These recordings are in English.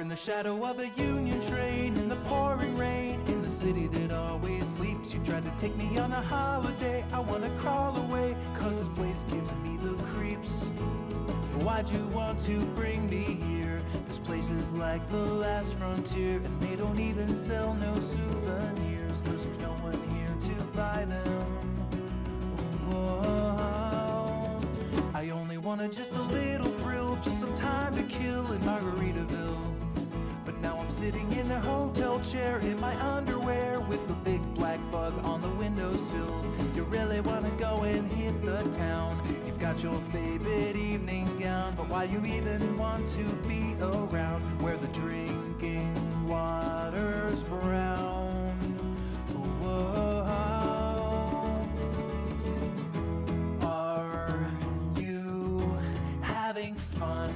in the shadow of a Union train, in the pouring rain, in the city that always sleeps. You tried to take me on a holiday. I wanna crawl away, cause this place gives me the creeps. Why'd you want to bring me here? This place is like the last frontier, and they don't even sell no souvenirs, cause there's no one here to buy them. Whoa. I only wanted just a little thrill, just some time to kill in Margaritaville. But now I'm sitting in a hotel chair in my underwear with a big black bug on the windowsill. You really wanna go and hit the town. You've got your favorite evening gown, but why you even want to be around where the drinking water's brown? Whoa. Are you having fun?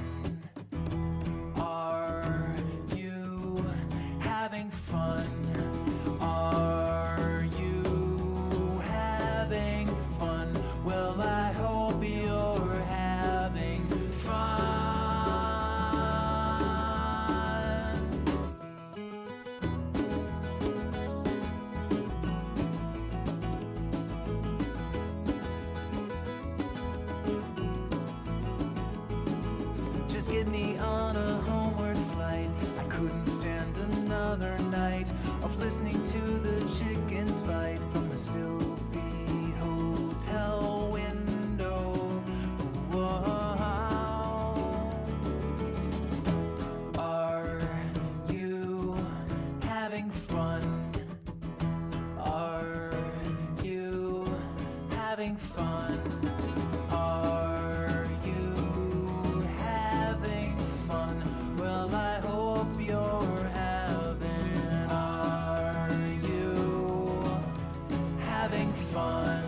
Are you having fun? Are you having fun? Well, I hope you're having fun. Just get me on a homeward flight. I couldn't stand another night of listening to the chickens fight from this filthy hotel window. Whoa. Are you having fun? Are you having fun? Are you having fun? Well, I hope you're having. Are you having fun?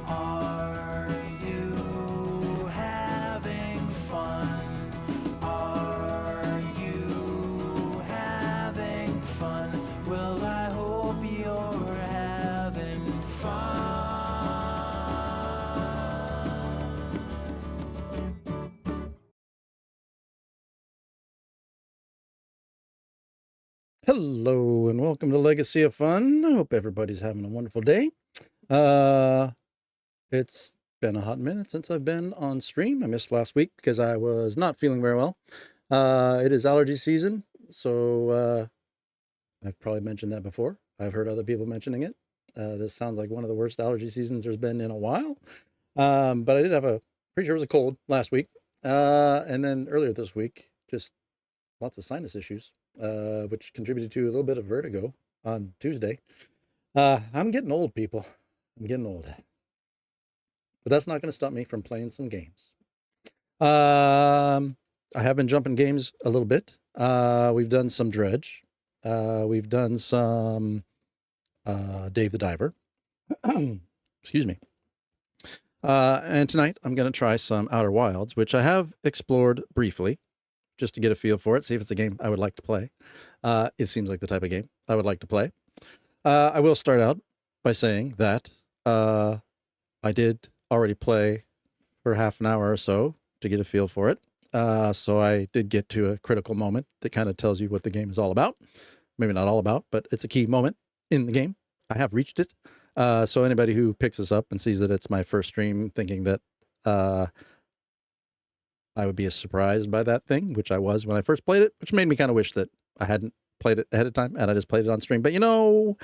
Are you having fun? Are you having fun? Well, I hope you're having fun. Hello and welcome to Legacy of Fun. I hope everybody's having a wonderful day. It's been a hot minute since I've been on stream. I missed last week because I was not feeling very well. It is allergy season, so I've probably mentioned that before. I've heard other people mentioning it. This sounds like one of the worst allergy seasons there's been in a while. But I did have pretty sure it was a cold last week. And then earlier this week, just lots of sinus issues, which contributed to a little bit of vertigo on Tuesday. I'm getting old, people. I'm getting old. But that's not going to stop me from playing some games. I have been jumping games a little bit. We've done some Dredge. We've done some Dave the Diver. Excuse me. And tonight I'm going to try some Outer Wilds, which I have explored briefly, just to get a feel for it, see if it's a game I would like to play. It seems like the type of game I would like to play. I will start out by saying that I did already play for half an hour or so to get a feel for it. So I did get to a critical moment that kind of tells you what the game is all about. Maybe not all about, but it's a key moment in the game. I have reached it. So anybody who picks this up and sees that it's my first stream thinking that I would be surprised by that thing, which I was when I first played it, which made me kind of wish that I hadn't played it ahead of time and I just played it on stream. But, you know,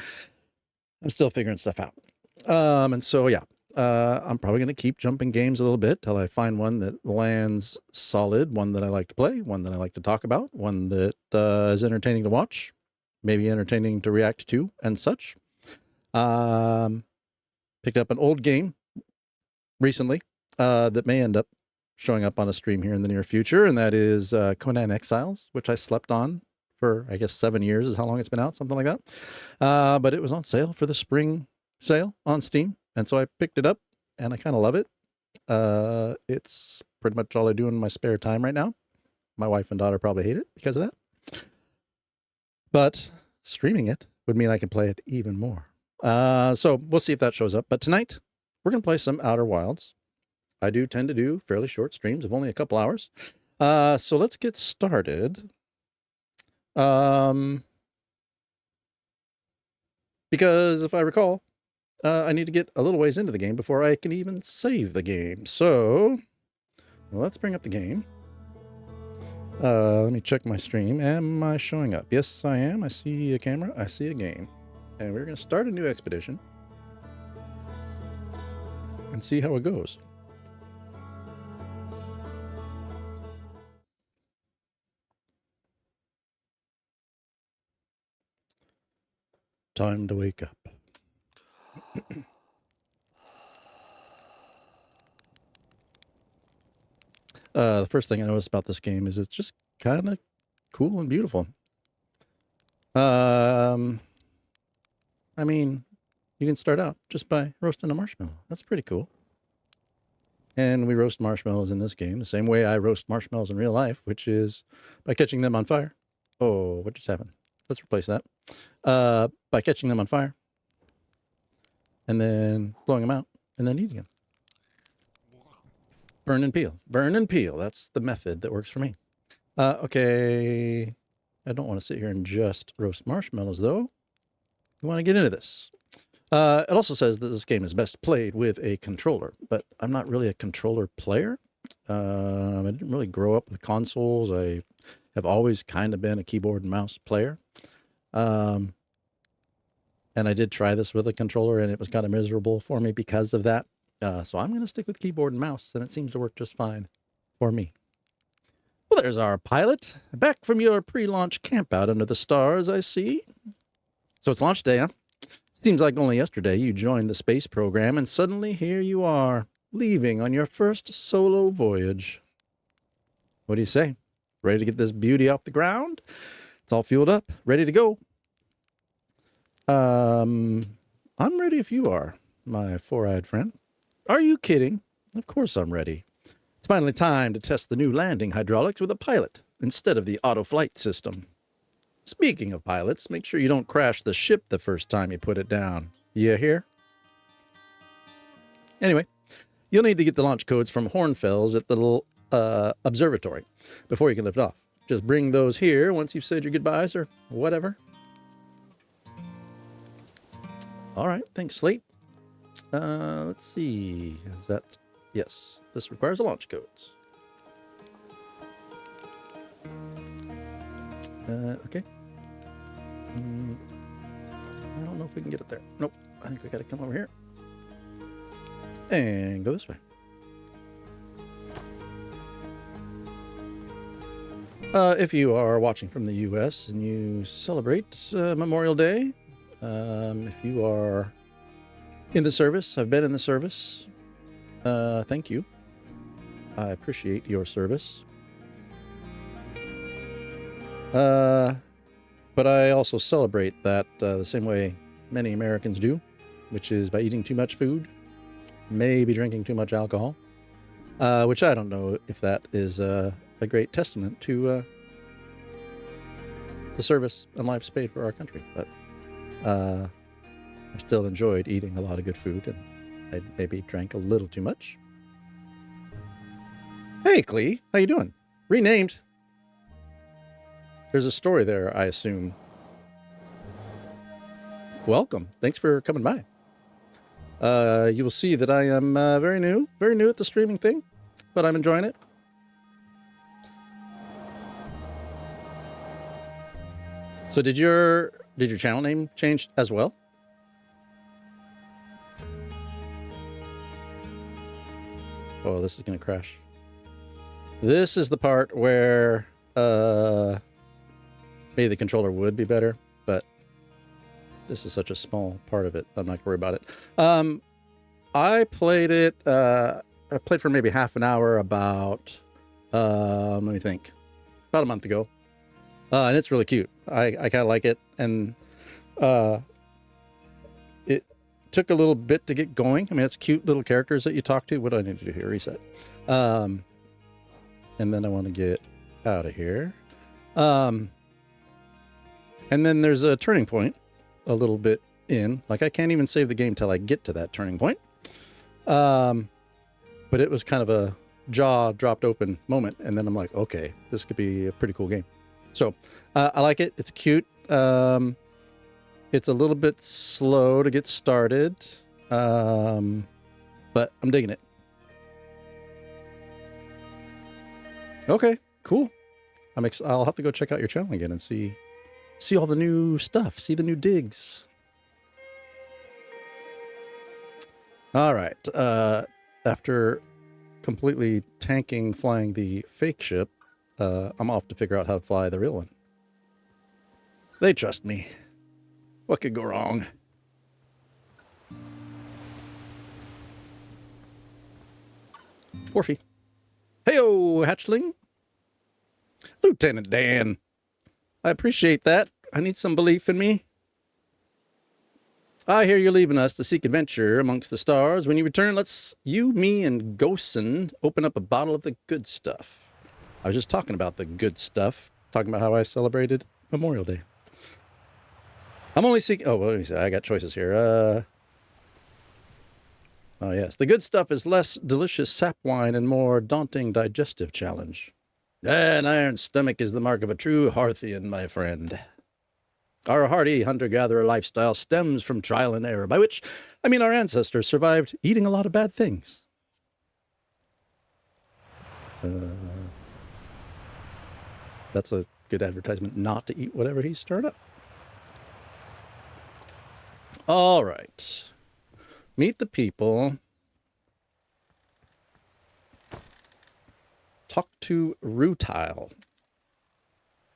I'm still figuring stuff out. And so, yeah, I'm probably going to keep jumping games a little bit till I find one that lands solid, one that I like to play, one that I like to talk about, one that is entertaining to watch, maybe entertaining to react to and such. Picked up an old game recently that may end up showing up on a stream here in the near future, and that is Conan Exiles, which I slept on for, I guess, 7 years is how long it's been out, something like that. But it was on sale for the spring sale on Steam, and so I picked it up, and I kind of love it. It's pretty much all I do in my spare time right now. My wife and daughter probably hate it because of that. But streaming it would mean I can play it even more. So we'll see if that shows up. But tonight, we're going to play some Outer Wilds. I do tend to do fairly short streams of only a couple hours. So let's get started. Because if I recall, I need to get a little ways into the game before I can even save the game. So let's bring up the game. Let me check my stream. Am I showing up? Yes, I am. I see a camera. I see a game. And we're going to start a new expedition and see how it goes. Time to wake up. The first thing I noticed about this game is it's just kind of cool and beautiful. I mean, you can start out just by roasting a marshmallow. That's pretty cool. And we roast marshmallows in this game the same way I roast marshmallows in real life, which is by catching them on fire. Oh, what just happened? Let's replace that. By catching them on fire and then blowing them out and then eating them. Burn and peel. Burn and peel. That's the method that works for me. Okay. I don't want to sit here and just roast marshmallows, though. We want to get into this. It also says that this game is best played with a controller, but I'm not really a controller player. I didn't really grow up with consoles. I have always kind of been a keyboard and mouse player. And I did try this with a controller, and it was kind of miserable for me because of that. So I'm going to stick with keyboard and mouse, and it seems to work just fine for me. Well, there's our pilot. Back from your pre-launch campout under the stars, I see. So it's launch day, huh? Seems like only yesterday you joined the space program, and suddenly here you are, leaving on your first solo voyage. What do you say? Ready to get this beauty off the ground? It's all fueled up, ready to go. I'm ready if you are, my four-eyed friend. Are you kidding? Of course I'm ready. It's finally time to test the new landing hydraulics with a pilot instead of the auto-flight system. Speaking of pilots, make sure you don't crash the ship the first time you put it down. You hear? Anyway, you'll need to get the launch codes from Hornfels at the little observatory before you can lift off. Just bring those here once you've said your goodbyes or whatever. All right, thanks, Slate. Let's see. Is that... Yes, this requires the launch codes. Okay. I don't know if we can get it there. Nope. I think we got to come over here. And go this way. If you are watching from the U.S. and you celebrate Memorial Day, if you are in the service, I've been in the service, thank you. I appreciate your service. But I also celebrate that the same way many Americans do, which is by eating too much food, maybe drinking too much alcohol, which I don't know if that is a great testament to the service and lives paid for our country. But I still enjoyed eating a lot of good food, and I maybe drank a little too much. Hey, Clee, how you doing? Renamed. There's a story there, I assume. Welcome. Thanks for coming by. You will see that I am very new at the streaming thing, but I'm enjoying it. So did your channel name change as well? Oh, this is going to crash. This is the part where maybe the controller would be better, but this is such a small part of it. I'm not going to worry about it. I played it. I played for maybe half an hour about, let me think, about a month ago. And it's really cute. I kind of like it. And it took a little bit to get going. I mean, it's cute little characters that you talk to. What do I need to do here? Reset. And then I want to get out of here. And then there's a turning point a little bit in. Like, I can't even save the game till I get to that turning point. But it was kind of a jaw dropped open moment. And then I'm like, okay, this could be a pretty cool game. So I like it. It's cute. It's a little bit slow to get started, but I'm digging it. Okay, cool. I'll have to go check out your channel again and see all the new stuff, see the new digs. All right. After completely tanking flying the fake ship, I'm off to figure out how to fly the real one. They trust me. What could go wrong? Porfy. Heyo, hatchling. Lieutenant Dan. I appreciate that. I need some belief in me. I hear you're leaving us to seek adventure amongst the stars. When you return, let's you, me, and Gosen open up a bottle of the good stuff. I was just talking about the good stuff. Talking about how I celebrated Memorial Day. I'm only seeking... Oh, well, let me see. I got choices here. Oh, yes. The good stuff is less delicious sap wine and more daunting digestive challenge. An iron stomach is the mark of a true Hearthian, my friend. Our hardy hunter-gatherer lifestyle stems from trial and error, by which I mean our ancestors survived eating a lot of bad things. That's a good advertisement not to eat whatever he stirred up. All right. Meet the people. Talk to Rutile.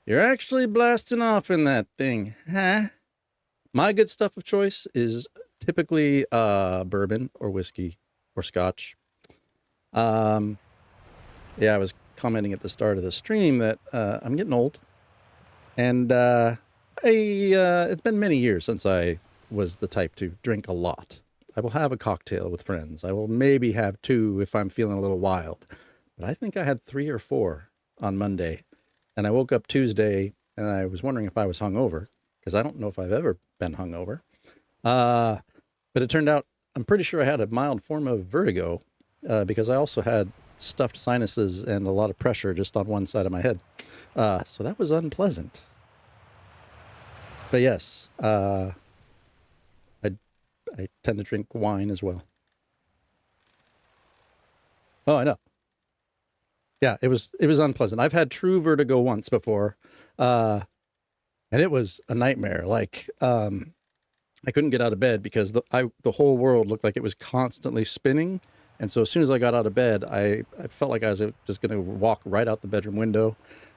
You're actually blasting off in that thing, huh? My good stuff of choice is typically bourbon or whiskey or scotch. Yeah, I was commenting at the start of the stream that I'm getting old. And it's been many years since I was the type to drink a lot. I will have a cocktail with friends. I will maybe have 2 if I'm feeling a little wild. But I think I had 3 or 4 on Monday. And I woke up Tuesday and I was wondering if I was hungover, because I don't know if I've ever been hungover. But it turned out I'm pretty sure I had a mild form of vertigo because I also had stuffed sinuses and a lot of pressure just on one side of my head. So that was unpleasant. But yes, I tend to drink wine as well. Oh, I know. Yeah, it was unpleasant. I've had true vertigo once before, and it was a nightmare. Like, I couldn't get out of bed because the whole world looked like it was constantly spinning. And so as soon as I got out of bed, I felt like I was just going to walk right out the bedroom window.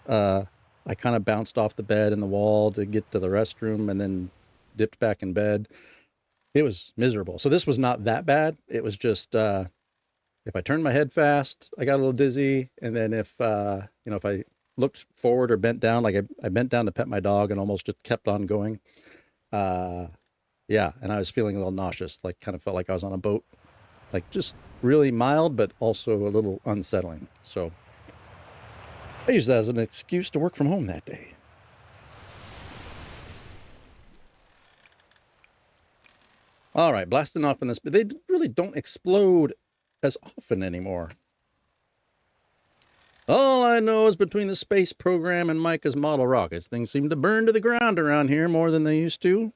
I kind of bounced off the bed and the wall to get to the restroom and then dipped back in bed. It was miserable. So this was not that bad. It was just, if I turned my head fast, I got a little dizzy. And then if I looked forward or bent down, like I bent down to pet my dog and almost just kept on going. Yeah, and I was feeling a little nauseous, like kind of felt like I was on a boat. Like just really mild, but also a little unsettling. So I used that as an excuse to work from home that day. All right, blasting off in this, but they really don't explode as often anymore. All I know is between the space program and Micah's model rockets, things seem to burn to the ground around here more than they used to.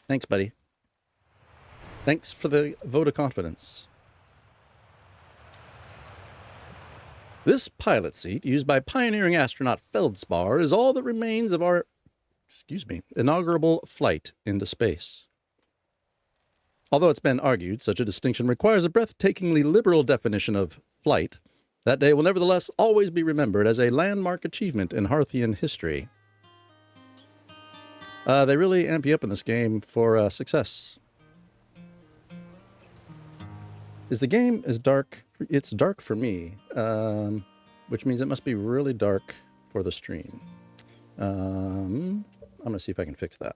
Thanks, buddy. Thanks for the vote of confidence. This pilot seat, used by pioneering astronaut Feldspar, is all that remains of our, inaugural flight into space. Although it's been argued such a distinction requires a breathtakingly liberal definition of flight, that day will nevertheless always be remembered as a landmark achievement in Hearthian history. They really amp you up in this game for success. Is the game as dark? It's dark for me, which means it must be really dark for the stream. I'm going to see if I can fix that.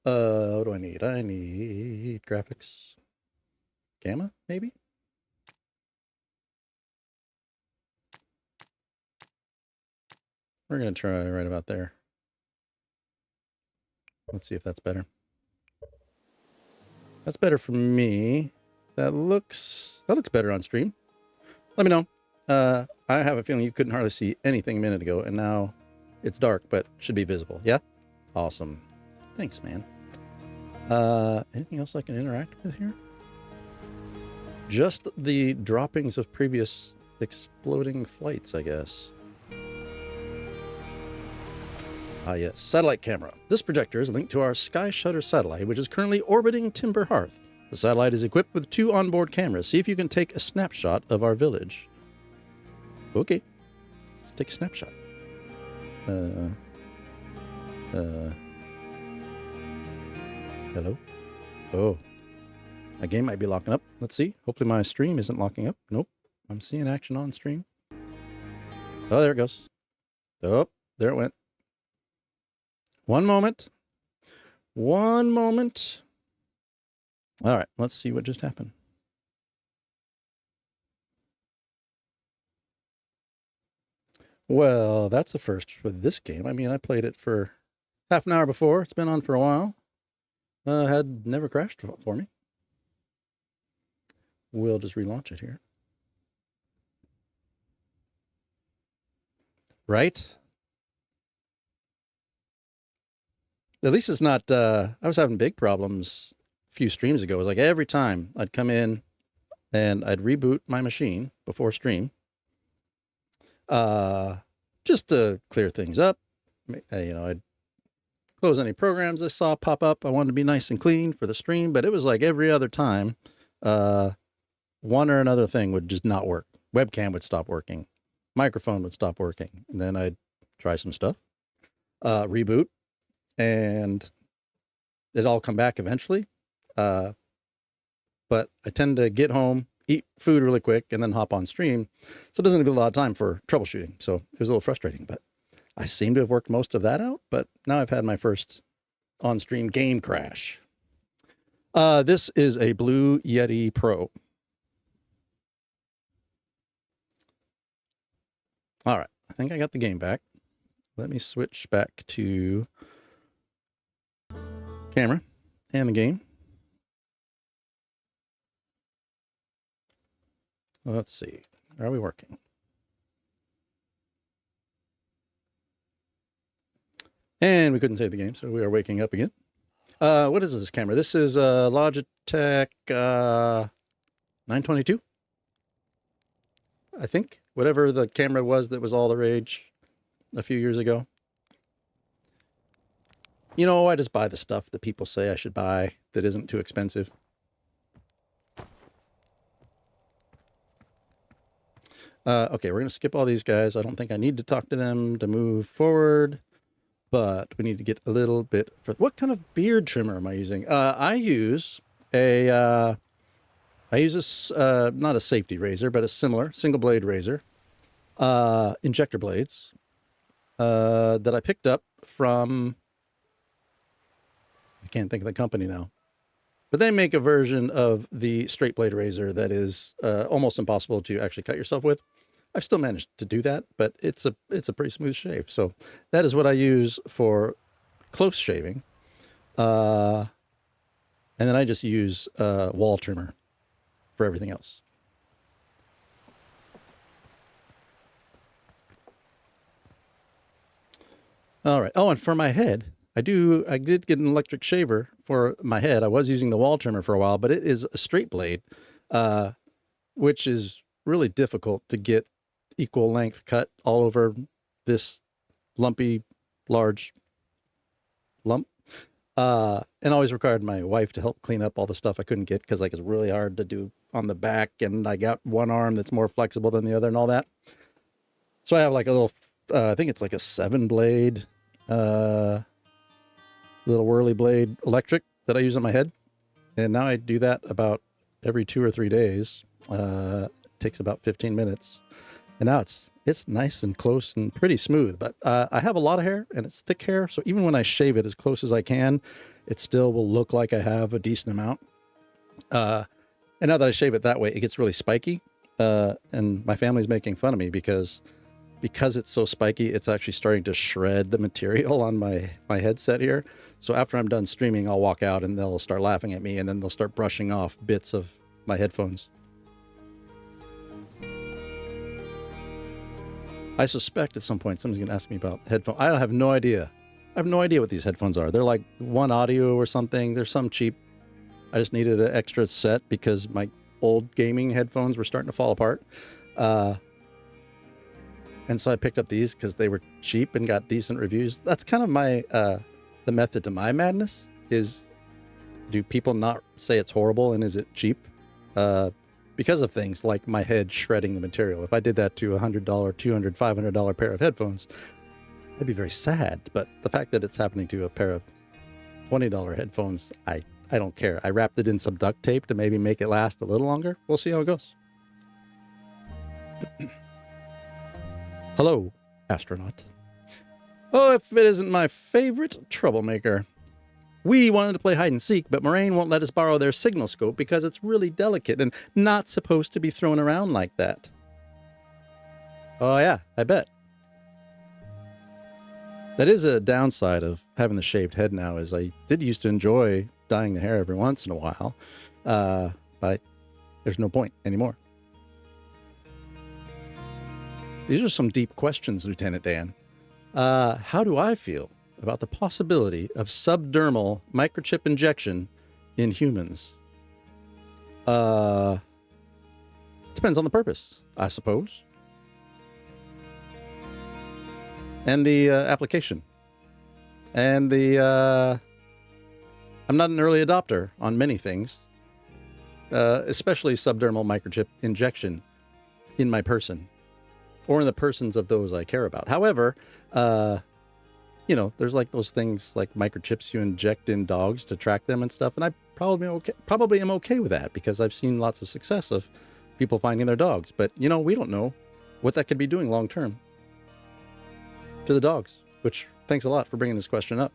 What do I need? I need graphics. Gamma, maybe? We're going to try right about there. Let's see if that's better. That's better for me. That looks better on stream. Let me know. I have a feeling you couldn't hardly see anything a minute ago, and now it's dark, but should be visible. Yeah? Awesome. Thanks, man. Anything else I can interact with here? Just the droppings of previous exploding flights, I guess. Ah, yes. Satellite camera. This projector is linked to our Sky Shutter satellite, which is currently orbiting Timber Hearth. The satellite is equipped with 2 onboard cameras. See if you can take a snapshot of our village. Okay. Let's take a snapshot. Hello? Oh. My game might be locking up. Let's see. Hopefully my stream isn't locking up. Nope. I'm seeing action on stream. Oh, there it goes. Oh, there it went. One moment. One moment. All right, let's see what just happened. Well, that's a first for this game. I mean, I played it for half an hour before. It's been on for a while. Had never crashed for me. We'll just relaunch it here. Right? At least it's not, I was having big problems a few streams ago. It was like every time I'd come in and I'd reboot my machine before stream, just to clear things up. You know, I'd close any programs I saw pop up. I wanted to be nice and clean for the stream, but it was like every other time, one or another thing would just not work. Webcam would stop working. Microphone would stop working. And then I'd try some stuff, reboot, and it'd all come back eventually. But I tend to get home, eat food really quick, and then hop on stream. So it doesn't give a lot of time for troubleshooting. So it was a little frustrating, but I seem to have worked most of that out. But now I've had my first on-stream game crash. This is a Blue Yeti Pro. All right, I think I got the game back. Let me switch back to camera and the game. Let's see. Are we working? And we couldn't save the game, so we are waking up again. What is this camera? This is a Logitech 922, I think. Whatever the camera was that was all the rage a few years ago. You know, I just buy the stuff that people say I should buy that isn't too expensive. Okay, we're going to skip all these guys. I don't think I need to talk to them to move forward, but we need to get a little bit... What kind of beard trimmer am I using? I use a... not a safety razor, but a similar single blade razor, injector blades, that I picked up from... I can't think of the company now. But they make a version of the straight blade razor that is almost impossible to actually cut yourself with. I've still managed to do that, but it's a pretty smooth shave. So that is what I use for close shaving. And then I just use wall trimmer for everything else. All right. Oh, and for my head, I did get an electric shaver for my head. I was using the wall trimmer for a while, but it is a straight blade, which is really difficult to get equal length cut all over this lumpy, large lump. And always required my wife to help clean up all the stuff I couldn't get because like it's really hard to do on the back, and I got one arm that's more flexible than the other and all that. So I have like a little, I think it's like a 7-blade, little whirly blade electric that I use on my head. And now I do that about every 2 or 3 days. Takes about 15 minutes. And now it's nice and close and pretty smooth. But I have a lot of hair, and it's thick hair. So even when I shave it as close as I can, it still will look like I have a decent amount. And now that I shave it that way, it gets really spiky. And my family's making fun of me because it's so spiky, it's actually starting to shred the material on my headset here. So after I'm done streaming, I'll walk out and they'll start laughing at me, and then they'll start brushing off bits of my headphones. I suspect at some point someone's going to ask me about headphones. I have no idea. I have no idea what these headphones are. They're like One Audio or something. They're some cheap. I just needed an extra set because my old gaming headphones were starting to fall apart. And so I picked up these because they were cheap and got decent reviews. That's kind of my, the method to my madness is, do people not say it's horrible and is it cheap? Because of things like my head shredding the material. If I did that to $100, $200, $500 pair of headphones, I'd be very sad. But the fact that it's happening to a pair of $20 headphones, I don't care. I wrapped it in some duct tape to maybe make it last a little longer. We'll see how it goes. Hello, astronaut. Oh, if it isn't my favorite troublemaker. We wanted to play hide and seek, but Moraine won't let us borrow their signal scope because it's really delicate and not supposed to be thrown around like that. Oh yeah, I bet. That is a downside of having the shaved head now, is I did used to enjoy dyeing the hair every once in a while, but there's no point anymore. These are some deep questions, Lieutenant Dan. How do I feel about the possibility of subdermal microchip injection in humans? Depends on the purpose, I suppose. And the application. And the... I'm not an early adopter on many things, especially subdermal microchip injection in my person, or in the persons of those I care about. However, you know, there's like those things like microchips you inject in dogs to track them and stuff, and I probably am okay with that because I've seen lots of success of people finding their dogs. But, you know, we don't know what that could be doing long term to the dogs, which thanks a lot for bringing this question up.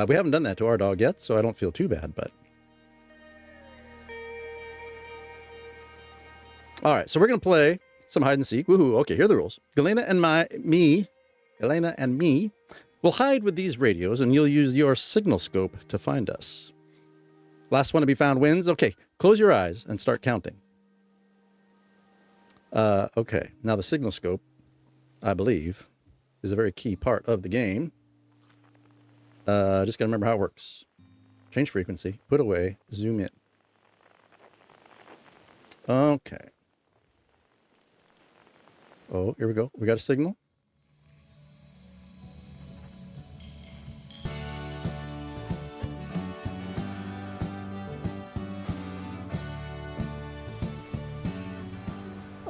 We haven't done that to our dog yet, so I don't feel too bad, but... All right, so we're going to play some hide and seek. Woohoo. Okay, here are the rules. Elena and me will hide with these radios, and you'll use your signal scope to find us. Last one to be found wins. Okay, close your eyes and start counting. Okay, now the signal scope, I believe, is a very key part of the game. Just gotta remember how it works. Change frequency, put away, zoom in. Okay. Oh, here we go. We got a signal.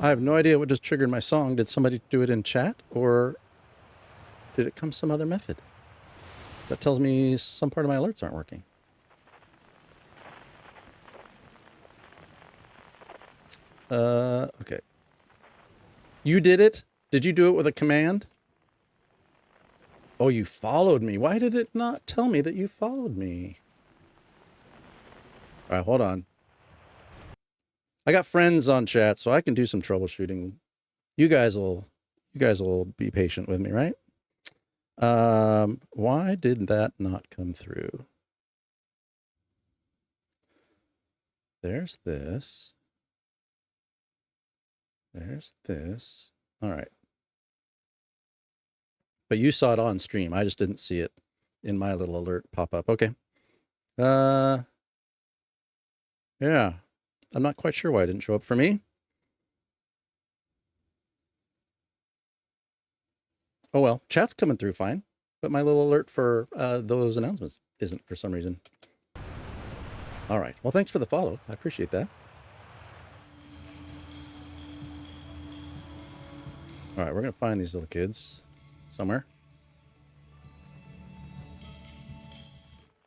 I have no idea what just triggered my song. Did somebody do it in chat, or did it come some other method? That tells me some part of my alerts aren't working. Okay. You did it? Did you do it with a command? Oh, you followed me. Why did it not tell me that you followed me? All right, hold on. I got friends on chat, so I can do some troubleshooting. You guys will be patient with me, right? Why did that not come through? There's this. There's this. All right. But you saw it on stream. I just didn't see it in my little alert pop up. Okay. Yeah. I'm not quite sure why it didn't show up for me. Oh well, chat's coming through fine, but my little alert for those announcements isn't for some reason. All right. Well, thanks for the follow. I appreciate that. All right, we're going to find these little kids somewhere.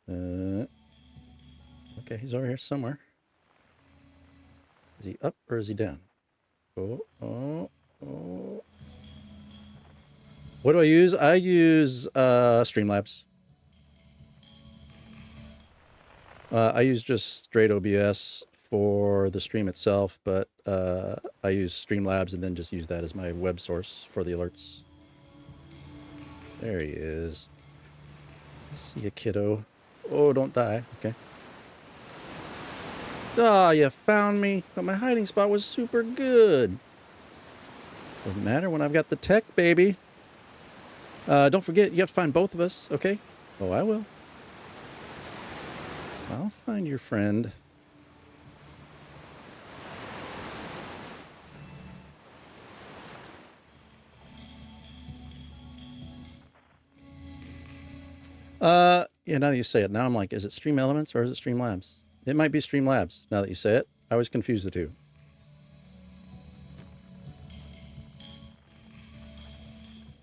Okay, he's over here somewhere. Is he up or is he down? Oh. What do I use? I use Streamlabs. I use just straight OBS for the stream itself, but I use Streamlabs and then just use that as my web source for the alerts. There he is. I see a kiddo. Oh, don't die. Okay. Ah, you found me, but my hiding spot was super good. Doesn't matter when I've got the tech, baby. Don't forget, you have to find both of us, okay? Oh, I will. I'll find your friend. Yeah, now that you say it, now I'm like, is it Stream Elements or is it Streamlabs? It might be Streamlabs, now that you say it. I always confuse the two.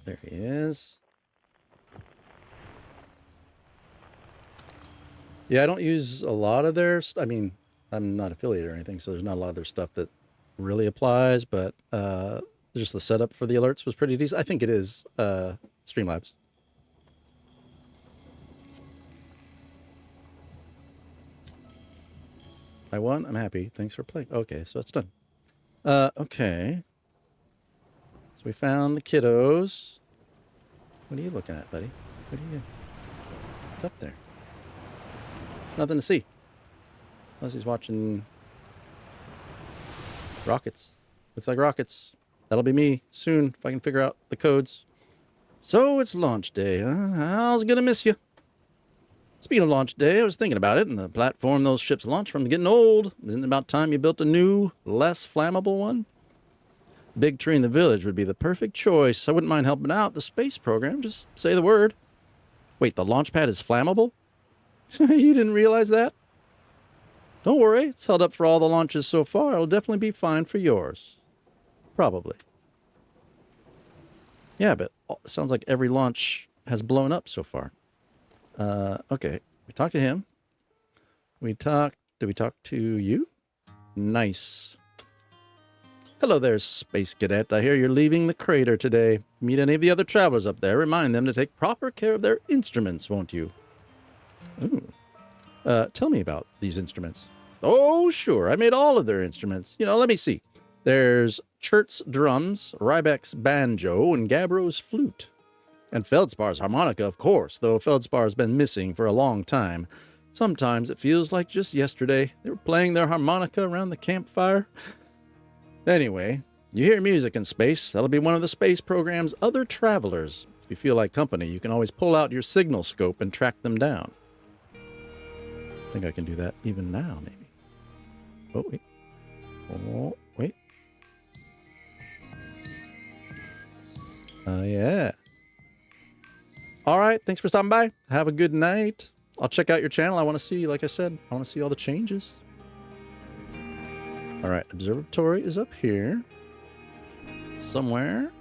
There he is. Yeah, I don't use a lot of their... I mean, I'm not affiliated or anything, so there's not a lot of their stuff that really applies, but just the setup for the alerts was pretty decent. I think it is Streamlabs. I won. I'm happy. Thanks for playing. Okay, so it's done. Okay. So we found the kiddos. What are you looking at, buddy? What are you doing? What's up there? Nothing to see. Unless he's watching rockets. Looks like rockets. That'll be me soon if I can figure out the codes. So it's launch day, huh? How's it gonna miss you? Speaking of launch day, I was thinking about it, and the platform those ships launch from is getting old. Isn't it about time you built a new, less flammable one? Big tree in the village would be the perfect choice. I wouldn't mind helping out the space program. Just say the word. Wait, the launch pad is flammable? You didn't realize that? Don't worry, it's held up for all the launches so far. It'll definitely be fine for yours. Probably. Yeah, but it sounds like every launch has blown up so far. Okay, we talked to him. Did we talk to you? Nice. Hello there, Space Cadet. I hear you're leaving the crater today. Meet any of the other travelers up there. Remind them to take proper care of their instruments, won't you? Ooh. Tell me about these instruments. Oh, sure. I made all of their instruments. Let me see. There's Chert's drums, Rybek's banjo, and Gabro's flute. And Feldspar's harmonica, of course, though Feldspar's been missing for a long time. Sometimes it feels like just yesterday. They were playing their harmonica around the campfire. Anyway, you hear music in space. That'll be one of the space program's other travelers. If you feel like company, you can always pull out your signal scope and track them down. I think I can do that even now, maybe. Oh, wait. Oh, wait. Yeah. All right, thanks for stopping by. Have a good night. I'll check out your channel. I want to see, like I said, I want to see all the changes. All right, observatory is up here. Somewhere.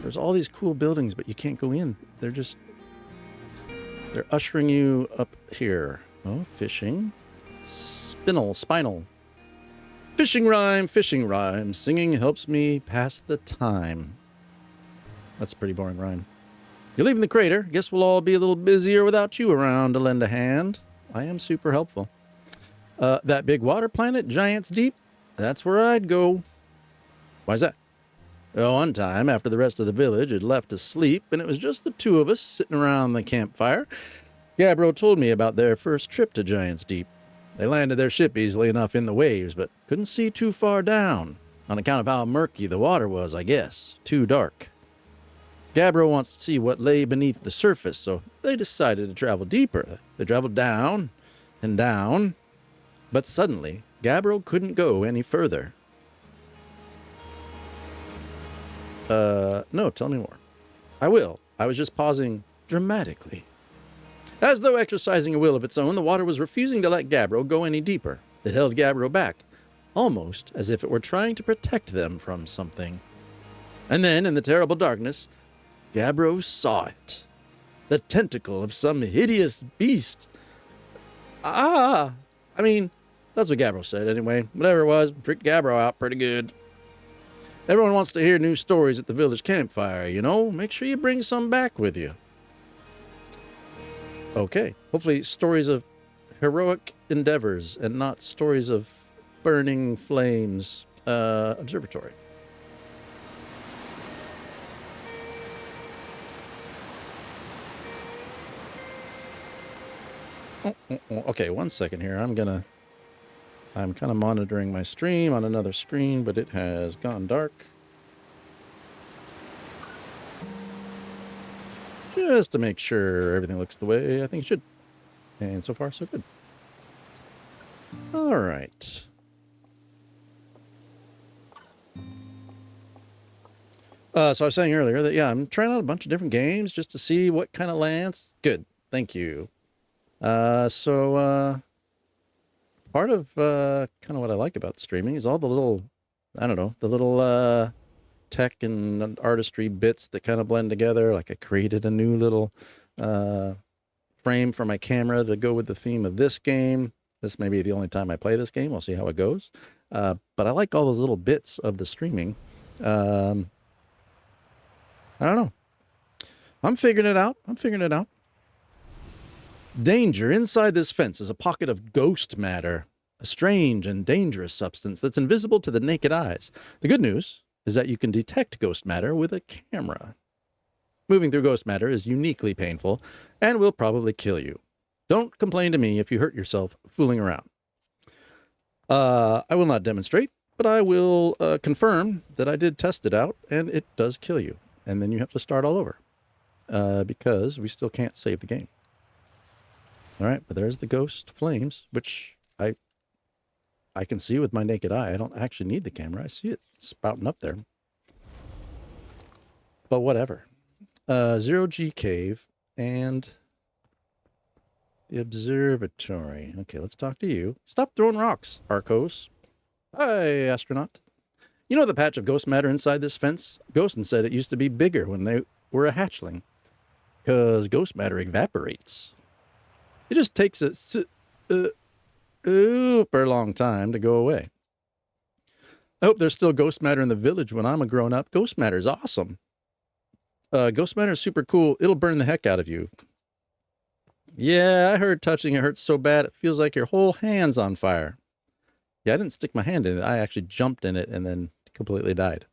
There's all these cool buildings, but you can't go in. They're ushering you up here. Oh, fishing. Spinal. Fishing rhyme. Singing helps me pass the time. That's a pretty boring rhyme. You're leaving the crater. Guess we'll all be a little busier without you around to lend a hand. I am super helpful. That big water planet, Giants Deep, that's where I'd go. Why's that? Well, one time, after the rest of the village had left to sleep, and it was just the two of us sitting around the campfire, Gabro told me about their first trip to Giants Deep. They landed their ship easily enough in the waves, but couldn't see too far down, on account of how murky the water was, I guess. Too dark. Gabro wants to see what lay beneath the surface, so they decided to travel deeper. They traveled down and down, but suddenly, Gabro couldn't go any further. No, tell me more. I will. I was just pausing dramatically. As though exercising a will of its own, the water was refusing to let Gabro go any deeper. It held Gabro back, almost as if it were trying to protect them from something. And then, in the terrible darkness, Gabro saw it. The tentacle of some hideous beast. I mean, that's what Gabro said anyway. Whatever it was, freaked Gabro out pretty good. Everyone wants to hear new stories at the village campfire, you know? Make sure you bring some back with you. Okay. Hopefully stories of heroic endeavors and not stories of burning flames. Observatory. Okay, one second here. I'm gonna I'm kind of monitoring my stream on another screen, but it has gone dark. Just to make sure everything looks the way I think it should. And so far, so good. All right. So I was saying earlier that, yeah, I'm trying out a bunch of different games just to see what kind of lands. Good. Thank you. Part of kind of what I like about streaming is all the little, I don't know, the little tech and artistry bits that kind of blend together. Like I created a new little frame for my camera to go with the theme of this game. This may be the only time I play this game. We'll see how it goes. But I like all those little bits of the streaming. I don't know. I'm figuring it out. Danger. Inside this fence is a pocket of ghost matter, a strange and dangerous substance that's invisible to the naked eyes. The good news is that you can detect ghost matter with a camera. Moving through ghost matter is uniquely painful and will probably kill you. Don't complain to me if you hurt yourself fooling around. I will not demonstrate, but I will confirm that I did test it out and it does kill you. And then you have to start all over because we still can't save the game. All right, but there's the ghost flames, which I can see with my naked eye. I don't actually need the camera. I see it spouting up there. But whatever. 0G cave and the observatory. Okay, let's talk to you. Stop throwing rocks, Arcos. Hi, astronaut. You know the patch of ghost matter inside this fence? Ghostin said it used to be bigger when they were a hatchling. Because ghost matter evaporates. It just takes a super long time to go away. I hope there's still ghost matter in the village when I'm a grown-up. Ghost matter is awesome. Ghost matter is super cool. It'll burn the heck out of you. Yeah, I heard touching it hurts so bad it feels like your whole hand's on fire. Yeah, I didn't stick my hand in it. I actually jumped in it and then completely died.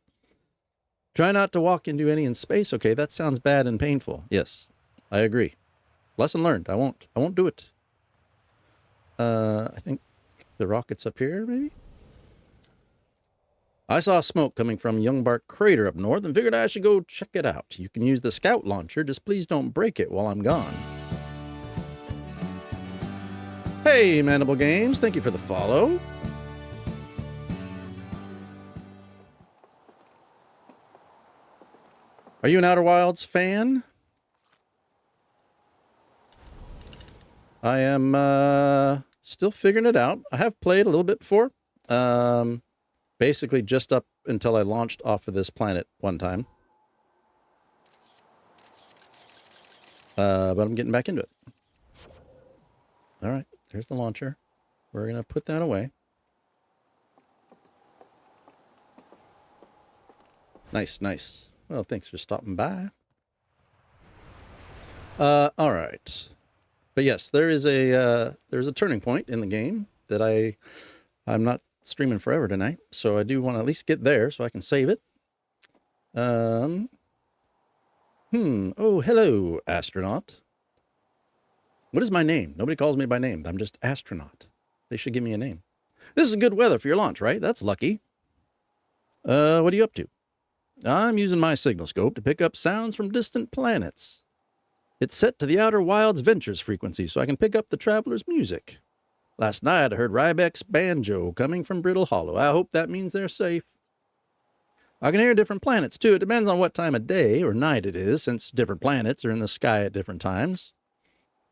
Try not to walk into any in space. Okay, that sounds bad and painful. Yes, I agree. Lesson learned. I won't do it. I think the rocket's up here, maybe? I saw smoke coming from Youngbark Crater up north and figured I should go check it out. You can use the scout launcher, just please don't break it while I'm gone. Hey, Mandible Games, thank you for the follow. Are you an Outer Wilds fan? I am still figuring it out. I have played a little bit before. Basically just up until I launched off of this planet one time. But I'm getting back into it. All right, there's the launcher. We're going to put that away. Nice, nice. Well, thanks for stopping by. All right. But yes, there's a turning point in the game that I'm not streaming forever tonight, so I do want to at least get there so I can save it. Oh, hello, astronaut. What is my name? Nobody calls me by name. I'm just astronaut. They should give me a name. This is good weather for your launch, right? That's lucky. What are you up to? I'm using my signal scope to pick up sounds from distant planets. It's set to the Outer Wilds Ventures frequency, so I can pick up the traveler's music. Last night, I heard Rybeck's banjo coming from Brittle Hollow. I hope that means they're safe. I can hear different planets, too. It depends on what time of day or night it is, since different planets are in the sky at different times.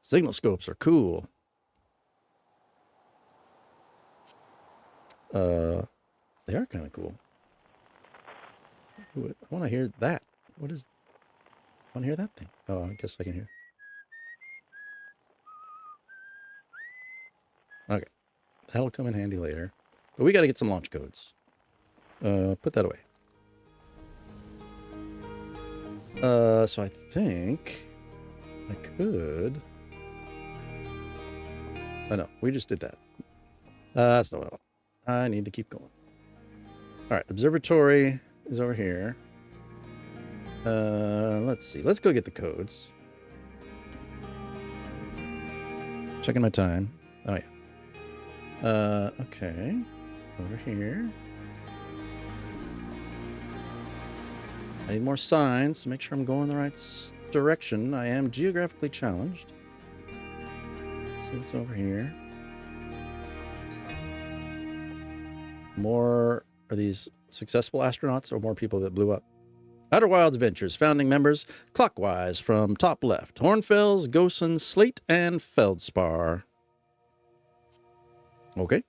Signal scopes are cool. They are kind of cool. Ooh, I want to hear that. What is... I want to hear that thing. Oh, I guess I can hear. Okay. That'll come in handy later. But we got to get some launch codes. Put that away. So I think I could... Oh, no. We just did that. That's not what I want. I need to keep going. All right. Observatory is over here. Let's see. Let's go get the codes. Checking my time. Oh, Okay. Over here. I need more signs to make sure I'm going the right direction. I am geographically challenged. Let's see what's over here. More are these successful astronauts or more people that blew up? Outer Wilds Ventures founding members clockwise from top left. Hornfels, Gosen, Slate, and Feldspar. Okay.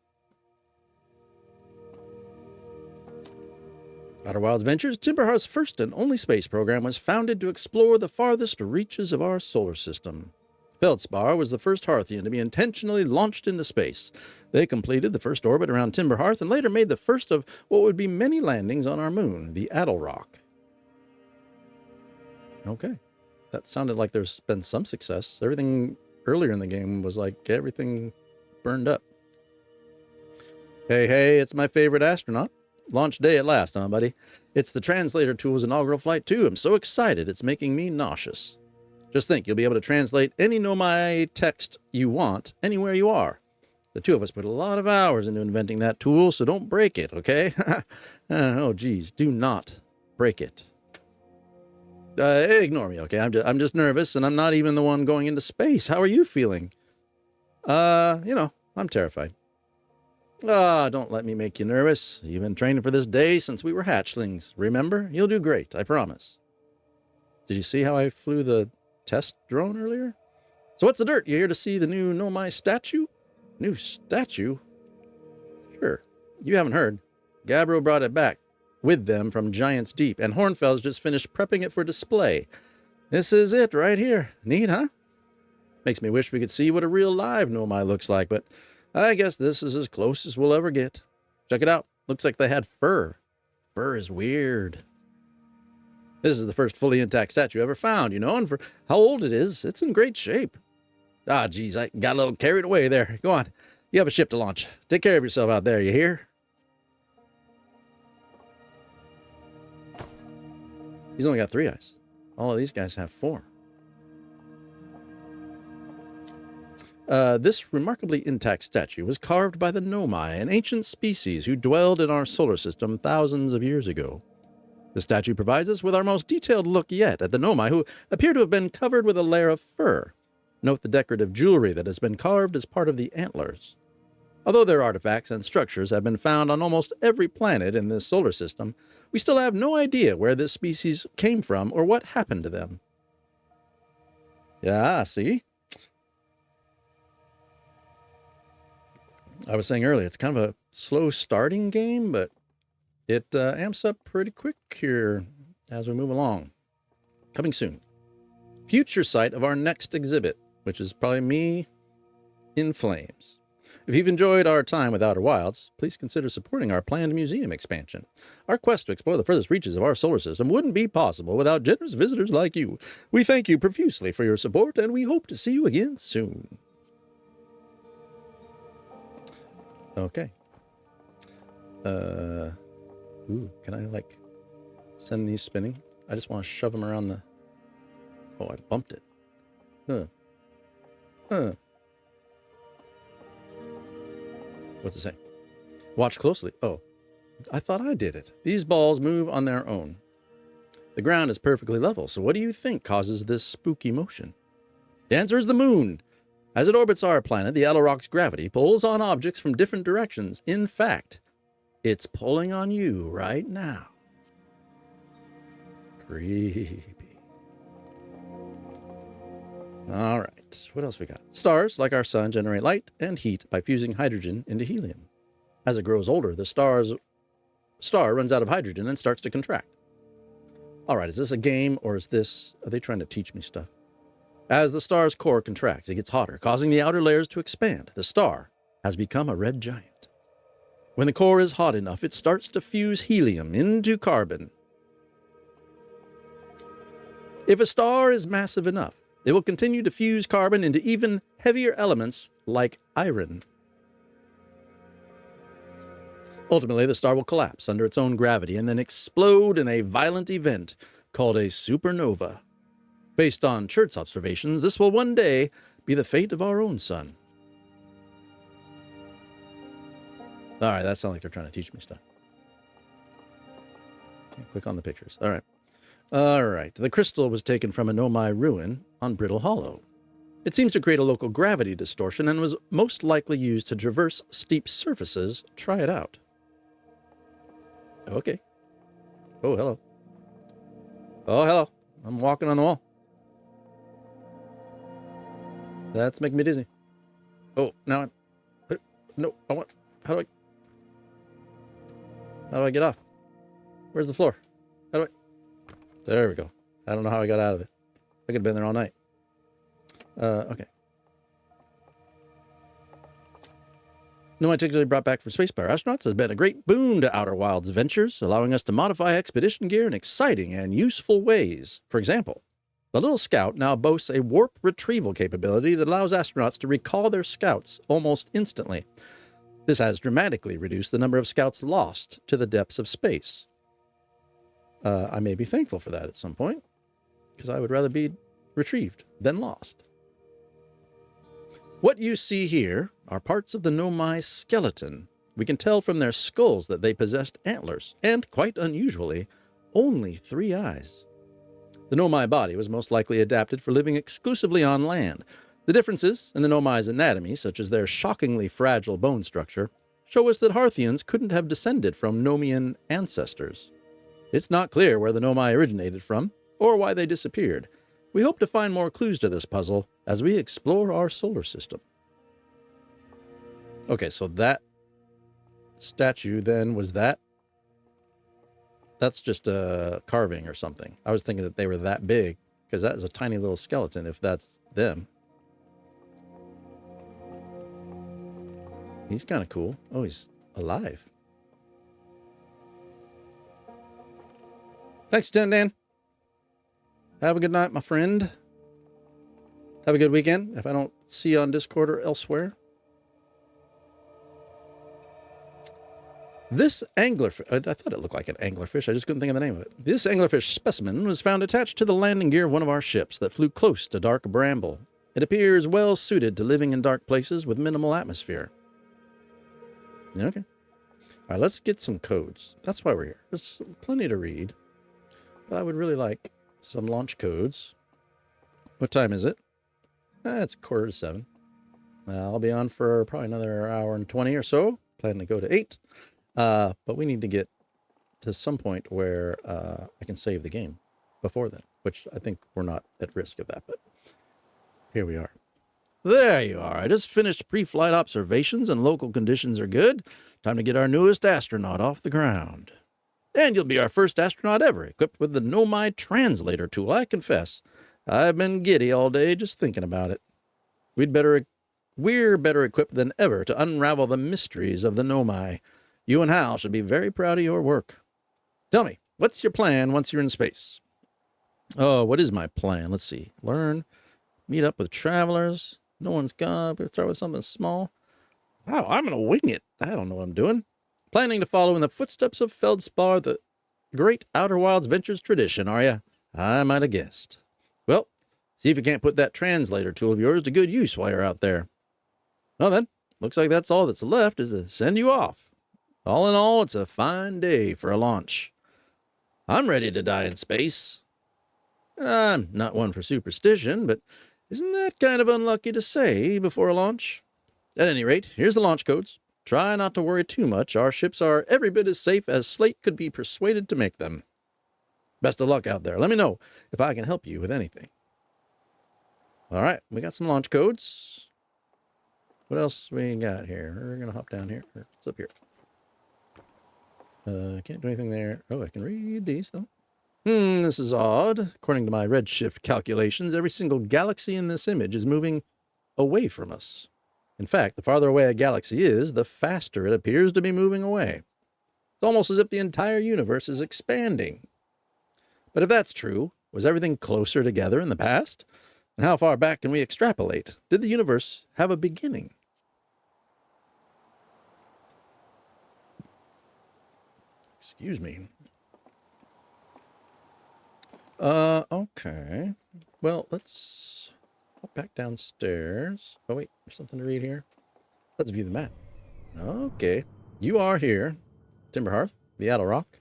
Outer Wilds Ventures, Timberhearth's first and only space program, was founded to explore the farthest reaches of our solar system. Feldspar was the first Hearthian to be intentionally launched into space. They completed the first orbit around Timberhearth and later made the first of what would be many landings on our moon, the Adelrock. Okay. That sounded like there's been some success. Everything earlier in the game was like everything burned up. Hey, it's my favorite astronaut. Launch day at last, huh, buddy? It's the translator tool's inaugural flight, too. I'm so excited, it's making me nauseous. Just think, you'll be able to translate any Nomai text you want anywhere you are. The two of us put a lot of hours into inventing that tool, so don't break it, okay? Oh, geez, do not break it. Ignore me, okay? I'm just nervous, and I'm not even the one going into space. How are you feeling? I'm terrified. Don't let me make you nervous. You've been training for this day since we were hatchlings. Remember? You'll do great, I promise. Did you see how I flew the test drone earlier? So what's the dirt? You here to see the new Nomai statue? New statue? Sure. You haven't heard. Gabbro brought it back with them from Giant's Deep, and Hornfels just finished prepping it for display. This is it right here. Neat, huh? Makes me wish we could see what a real live Nomai looks like, but I guess this is as close as we'll ever get. Check it out. Looks like they had fur. Fur is weird. This is the first fully intact statue ever found, and for how old it is, it's in great shape. Geez, I got a little carried away there. Go on. You have a ship to launch. Take care of yourself out there, you hear? He's only got 3 eyes. All of these guys have 4. This remarkably intact statue was carved by the Nomai, an ancient species who dwelled in our solar system thousands of years ago. The statue provides us with our most detailed look yet at the Nomai, who appear to have been covered with a layer of fur. Note the decorative jewelry that has been carved as part of the antlers. Although their artifacts and structures have been found on almost every planet in this solar system, we still have no idea where this species came from or what happened to them. Yeah, see? I was saying earlier, it's kind of a slow starting game, but it amps up pretty quick here as we move along. Coming soon. Future site of our next exhibit, which is probably me in flames. If you've enjoyed our time with Outer Wilds, please consider supporting our planned museum expansion. Our quest to explore the furthest reaches of our solar system wouldn't be possible without generous visitors like you. We thank you profusely for your support, and we hope to see you again soon. Okay. Can I, send these spinning? I just want to shove them around the... Oh, I bumped it. What's it say? Watch closely. Oh, I thought I did it. These balls move on their own. The ground is perfectly level, so what do you think causes this spooky motion? The answer is the moon. As it orbits our planet, the Adelrock's gravity pulls on objects from different directions. In fact, it's pulling on you right now. Creepy. All right, what else we got? Stars, like our sun, generate light and heat by fusing hydrogen into helium. As it grows older, the star runs out of hydrogen and starts to contract. All right, is this a game or are they trying to teach me stuff? As the star's core contracts, it gets hotter, causing the outer layers to expand. The star has become a red giant. When the core is hot enough, it starts to fuse helium into carbon. If a star is massive enough, it will continue to fuse carbon into even heavier elements like iron. Ultimately, the star will collapse under its own gravity and then explode in a violent event called a supernova. Based on Church's observations, this will one day be the fate of our own sun. All right, that sounds like they're trying to teach me stuff. Okay, click on the pictures. All right. All right. The crystal was taken from a Nomai ruin on Brittle Hollow. It seems to create a local gravity distortion and was most likely used to traverse steep surfaces. Try it out. Okay. Oh, hello. Oh, hello. I'm walking on the wall. That's making me dizzy. Oh, now I'm... No, I want... How do I get off? Where's the floor? How do I... There we go. I don't know how I got out of it. I could have been there all night. Okay. No itinerary brought back from space by our astronauts has been a great boon to Outer Wilds ventures, allowing us to modify expedition gear in exciting and useful ways. For example, the little scout now boasts a warp retrieval capability that allows astronauts to recall their scouts almost instantly. This has dramatically reduced the number of scouts lost to the depths of space. I may be thankful for that at some point, because I would rather be retrieved than lost. What you see here are parts of the Nomai skeleton. We can tell from their skulls that they possessed antlers, and, quite unusually, only 3 eyes. The Nomai body was most likely adapted for living exclusively on land. The differences in the Nomai's anatomy, such as their shockingly fragile bone structure, show us that Harthians couldn't have descended from Nomian ancestors. It's not clear where the Nomai originated from, or why they disappeared. We hope to find more clues to this puzzle as we explore our solar system. Okay, so that statue then was that? That's just a carving or something. I was thinking that they were that big, because that is a tiny little skeleton if that's them. He's kind of cool. Oh, he's alive. Thanks, Dan. Have a good night, my friend. Have a good weekend if I don't see you on Discord or elsewhere. This anglerfish, I thought it looked like an anglerfish. I just couldn't think of the name of it. This anglerfish specimen was found attached to the landing gear of one of our ships that flew close to dark bramble. It appears well suited to living in dark places with minimal atmosphere. Okay. All right, let's get some codes. That's why we're here. There's plenty to read. But I would really like some launch codes. What time is it? It's 6:45. I'll be on for probably another hour and 20 or so. Planning to go to 8. But we need to get to some point where I can save the game before then, which I think we're not at risk of that, but here we are. There you are. I just finished pre-flight observations and local conditions are good. Time to get our newest astronaut off the ground. And you'll be our first astronaut ever, equipped with the Nomai translator tool. I confess, I've been giddy all day just thinking about it. We're better equipped than ever to unravel the mysteries of the Nomai. You and Hal should be very proud of your work. Tell me, what's your plan once you're in space? Oh, what is my plan? Let's see. Learn, meet up with travelers. No one's gone. We'll start with something small. Wow, I'm going to wing it. I don't know what I'm doing. Planning to follow in the footsteps of Feldspar, the great Outer Wilds Ventures tradition, are you? I might have guessed. Well, see if you can't put that translator tool of yours to good use while you're out there. Well then, looks like that's all that's left is to send you off. All in all, it's a fine day for a launch. I'm ready to die in space. I'm not one for superstition, but isn't that kind of unlucky to say before a launch? At any rate, here's the launch codes. Try not to worry too much. Our ships are every bit as safe as Slate could be persuaded to make them. Best of luck out there. Let me know if I can help you with anything. All right, we got some launch codes. What else we got here? We're going to hop down here. What's up here? Can't do anything there. Oh, I can read these, though. This is odd. According to my redshift calculations, every single galaxy in this image is moving away from us. In fact, the farther away a galaxy is, the faster it appears to be moving away. It's almost as if the entire universe is expanding. But if that's true, was everything closer together in the past? And how far back can we extrapolate? Did the universe have a beginning? Excuse me. Okay. Well, let's hop back downstairs. Oh, wait, there's something to read here. Let's view the map. Okay. You are here. Timber Hearth, Seattle Rock.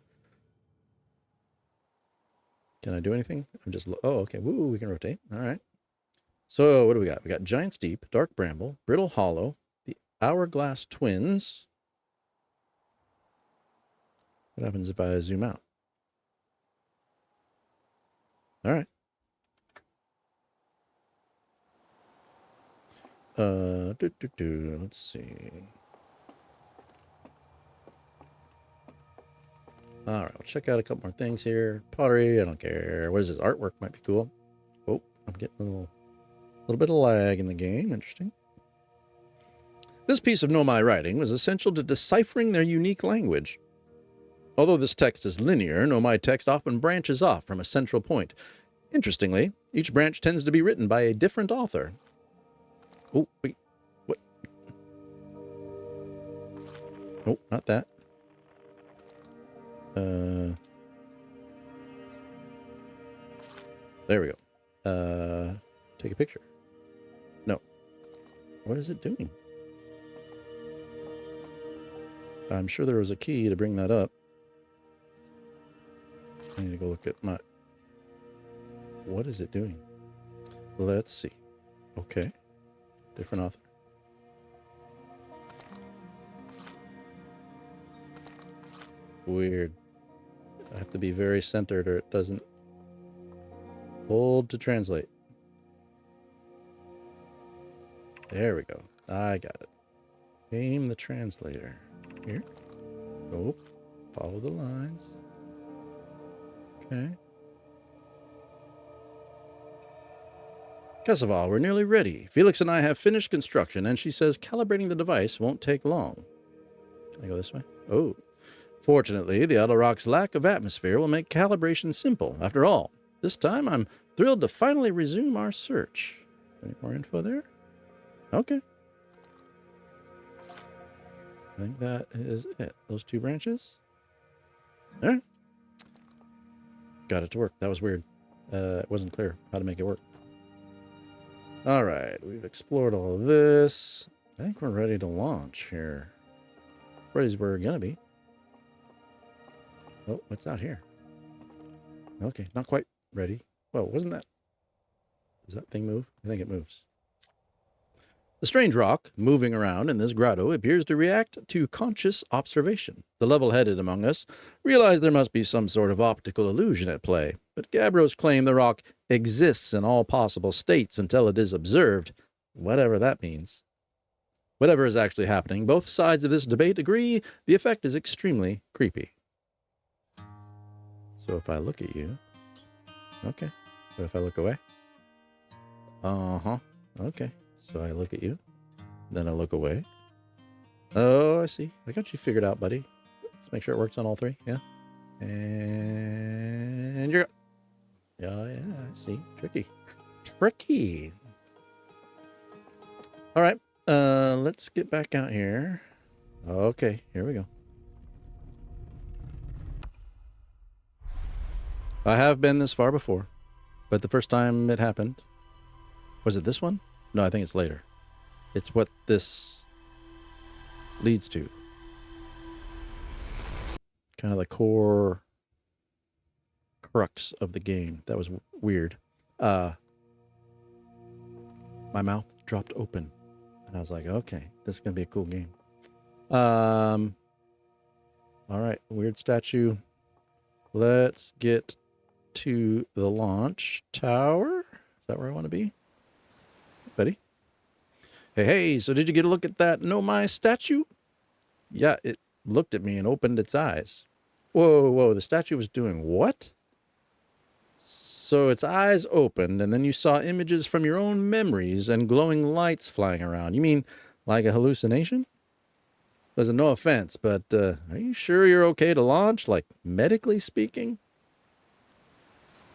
Can I do anything? I'm just... Oh, okay. Woo, we can rotate. All right. So what do we got? We got Giant's Deep, Dark Bramble, Brittle Hollow, the Hourglass Twins. What happens if I zoom out? All right. Let's see. All right, I'll check out a couple more things here. Pottery, I don't care. What is this? Artwork might be cool. Oh, I'm getting a little bit of lag in the game. Interesting. This piece of Nomai writing was essential to deciphering their unique language. Although this text is linear, Nomai text often branches off from a central point. Interestingly, each branch tends to be written by a different author. Oh, wait. What? Oh, not that. There we go. Take a picture. No. What is it doing? I'm sure there was a key to bring that up. I need to go look at my... What is it doing? Let's see. Okay. Different author. Weird. I have to be very centered or it doesn't hold to translate. There we go. I got it. Aim the translator. Here. Oh. Follow the lines. Okay. Kesaval, we're nearly ready. Felix and I have finished construction, and she says calibrating the device won't take long. Can I go this way? Oh. Fortunately, the Outer Rock's lack of atmosphere will make calibration simple. After all, this time I'm thrilled to finally resume our search. Any more info there? Okay. I think that is it. Those two branches? All right. Got it to work. That was weird. It wasn't clear how to make it work. All right. We've explored all of this. I think we're ready to launch here. Ready as we're going to be. Oh, what's out here? Okay, not quite ready. Whoa, wasn't that... Does that thing move? I think it moves. The strange rock, moving around in this grotto, appears to react to conscious observation. The level-headed among us realize there must be some sort of optical illusion at play, but Gabbros claim the rock exists in all possible states until it is observed, whatever that means. Whatever is actually happening, both sides of this debate agree the effect is extremely creepy. So if I look at you, okay. But if I look away, okay. So I look at you, then I look away. Oh, I see. I got you figured out, buddy. Let's make sure it works on all three. Yeah. And you're... Yeah, I see. Tricky. Tricky. All right. Let's get back out here. Okay, here we go. I have been this far before, but the first time it happened... Was it this one? No, I think it's later. It's what this leads to. Kind of the core crux of the game. That was weird. My mouth dropped open. And I was like, okay, this is going to be a cool game. All right, weird statue. Let's get to the launch tower. Is that where I want to be? Buddy? Hey, so did you get a look at that Nomai statue? Yeah, it looked at me and opened its eyes. Whoa, the statue was doing what? So its eyes opened, and then you saw images from your own memories and glowing lights flying around. You mean like a hallucination? Listen, no offense, but are you sure you're okay to launch, like medically speaking?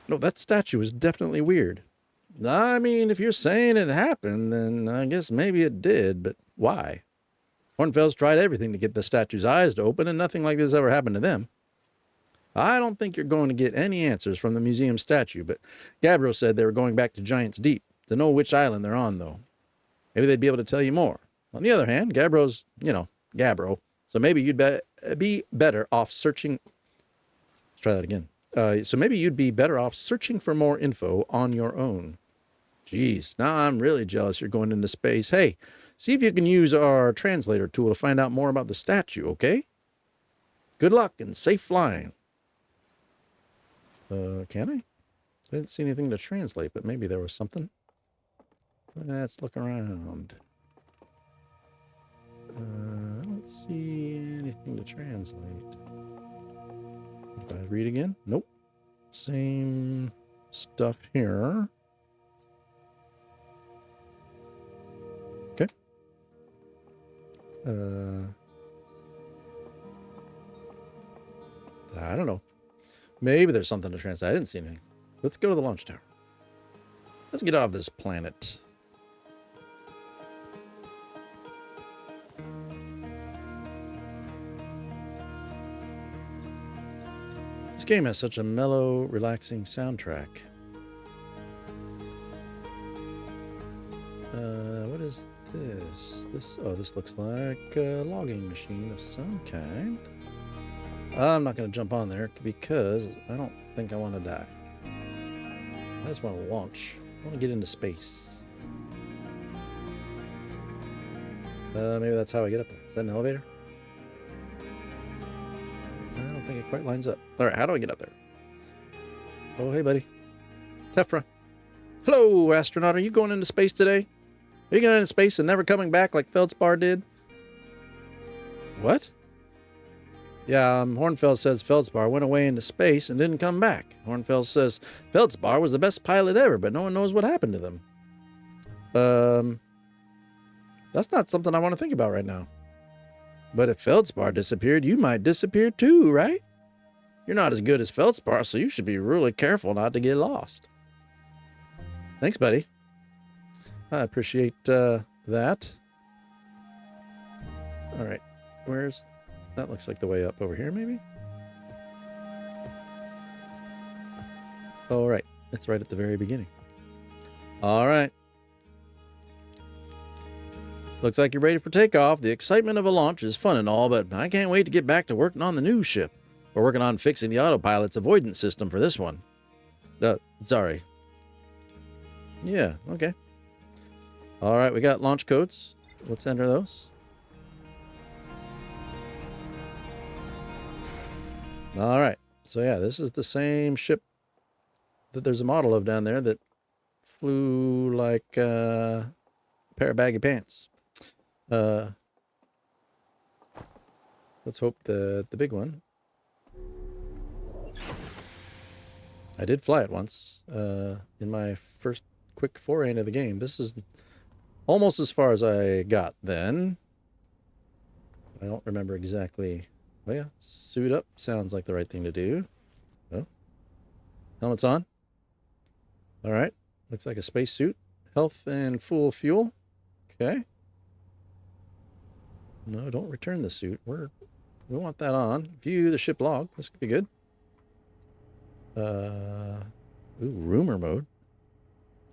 No, that statue was definitely weird. I mean, if you're saying it happened, then I guess maybe it did, but why? Hornfels tried everything to get the statue's eyes to open, and nothing like this ever happened to them. I don't think you're going to get any answers from the museum statue, but Gabbro said they were going back to Giant's Deep to know which island they're on, though. Maybe they'd be able to tell you more. On the other hand, Gabbro's, Gabbro, So maybe you'd be better off searching. Let's try that again. So maybe you'd be better off searching for more info on your own. Geez, now I'm really jealous you're going into space. Hey, see if you can use our translator tool to find out more about the statue, okay? Good luck and safe flying. Can I? I didn't see anything to translate, but maybe there was something. Let's look around. I don't see anything to translate. If I read again? Nope. Same stuff here. Okay. I don't know. Maybe there's something to translate. I didn't see anything. Let's go to the launch tower. Let's get off this planet. This game has such a mellow, relaxing soundtrack. What is this? This looks like a logging machine of some kind. I'm not going to jump on there because I don't think I want to die. I just want to launch. I want to get into space. Maybe that's how I get up there. Is that an elevator? I don't think it quite lines up. All right, how do I get up there? Oh, hey, buddy. Tefra. Hello, astronaut. Are you going into space today? Are you going into space and never coming back like Feldspar did? What? Yeah, Hornfels says Feldspar went away into space and didn't come back. Hornfels says Feldspar was the best pilot ever, but no one knows what happened to them. That's not something I want to think about right now. But if Feldspar disappeared, you might disappear too, right? You're not as good as Feldspar, so you should be really careful not to get lost. Thanks, buddy. I appreciate that. All right, that looks like the way up over here, maybe? All right, it's right at the very beginning. All right. Looks like you're ready for takeoff. The excitement of a launch is fun and all, but I can't wait to get back to working on the new ship. We're working on fixing the autopilot's avoidance system for this one. Sorry. Yeah, okay. All right, we got launch codes. Let's enter those. All right. So, yeah, this is the same ship that there's a model of down there that flew like a pair of baggy pants. Let's hope the big one. I did fly it once in my first quick foray into the game. This is almost as far as I got then. I don't remember exactly. Oh yeah, suit up sounds like the right thing to do. Oh, helmet's on. All right, looks like a spacesuit. Health and full fuel. Okay. No, don't return the suit. We want that on. View the ship log. This could be good. Ooh, rumor mode.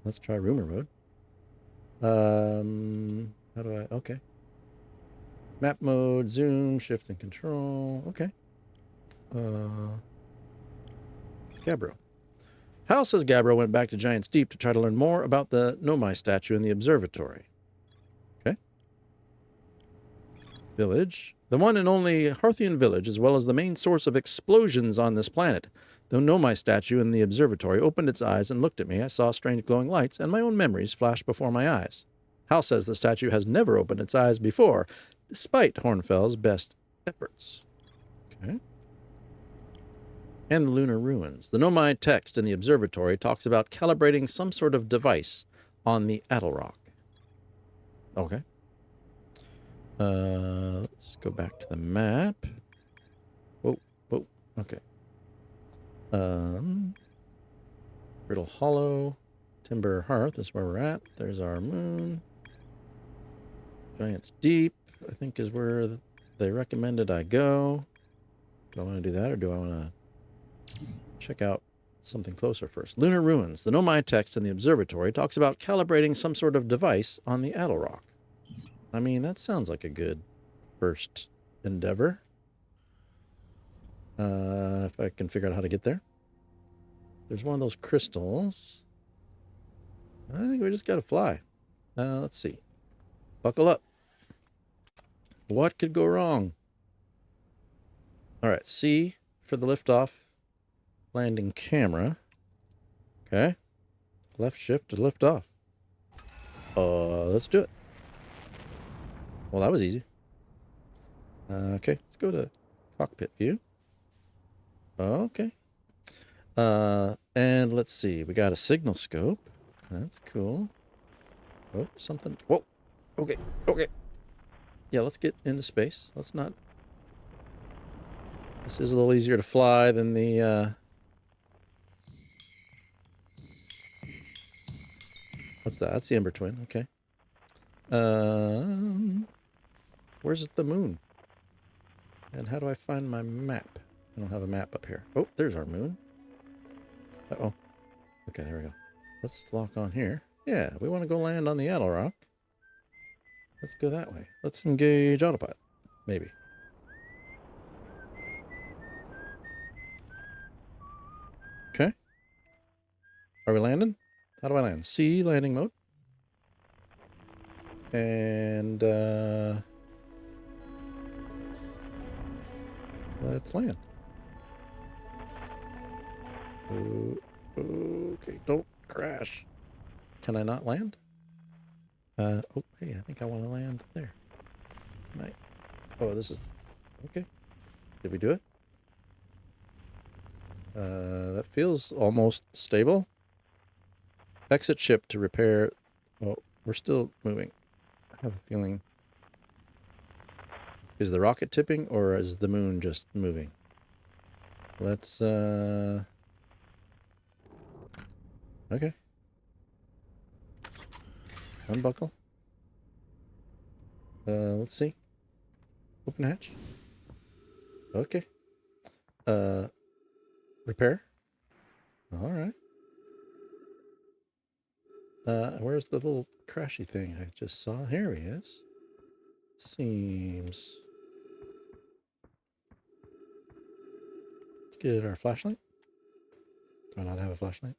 Let's try rumor mode. How do I? Okay. Map mode, zoom, shift, and control. Okay. Gabbro. Hal says Gabbro went back to Giant's Deep to try to learn more about the Nomai statue in the observatory. Okay. Village. The one and only Harthian village, as well as the main source of explosions on this planet. The Nomai statue in the observatory opened its eyes and looked at me. I saw strange glowing lights, and my own memories flashed before my eyes. Hal says the statue has never opened its eyes before, despite Hornfels' best efforts. Okay. And the lunar ruins. The Nomai text in the observatory talks about calibrating some sort of device on the Adelrock. Okay. Let's go back to the map. Whoa. Okay. Brittle Hollow, Timber Hearth is where we're at. There's our moon. Giant's Deep, I think, is where they recommended I go. Do I want to do that, or do I want to check out something closer first? Lunar Ruins. The Nomai text in the observatory talks about calibrating some sort of device on the Adelrock. I mean, that sounds like a good first endeavor. If I can figure out how to get there. There's one of those crystals. I think we just gotta fly. Let's see. Buckle up. What could go wrong? All right, C for the liftoff. Landing camera. Okay. Left shift to lift off. Let's do it. Well, that was easy. Okay, let's go to cockpit view. Okay. And let's see. We got a signal scope. That's cool. Oh, something. Whoa. Okay. Okay. Yeah, let's get into space. Let's not. This is a little easier to fly than the. What's that? That's the Ember Twin. Okay. Where's the moon? And how do I find my map? I don't have a map up here. Oh, there's our moon. Uh-oh. Okay, there we go. Let's lock on here. Yeah, we want to go land on the Addle Rock. Let's go that way. Let's engage autopilot. Maybe. Okay. Are we landing? How do I land? C, landing mode. And, let's land. Okay, don't crash. Can I not land? Oh, hey, I think I want to land there. Can I? Oh, this is... Okay. Did we do it? That feels almost stable. Exit ship to repair... Oh, we're still moving. I have a feeling... Is the rocket tipping, or is the moon just moving? Let's, Okay. Unbuckle. Let's see. Open hatch. Okay. Repair. All right. Where's the little crashy thing I just saw? Here he is. Seems... Let's get our flashlight. Do I not have a flashlight?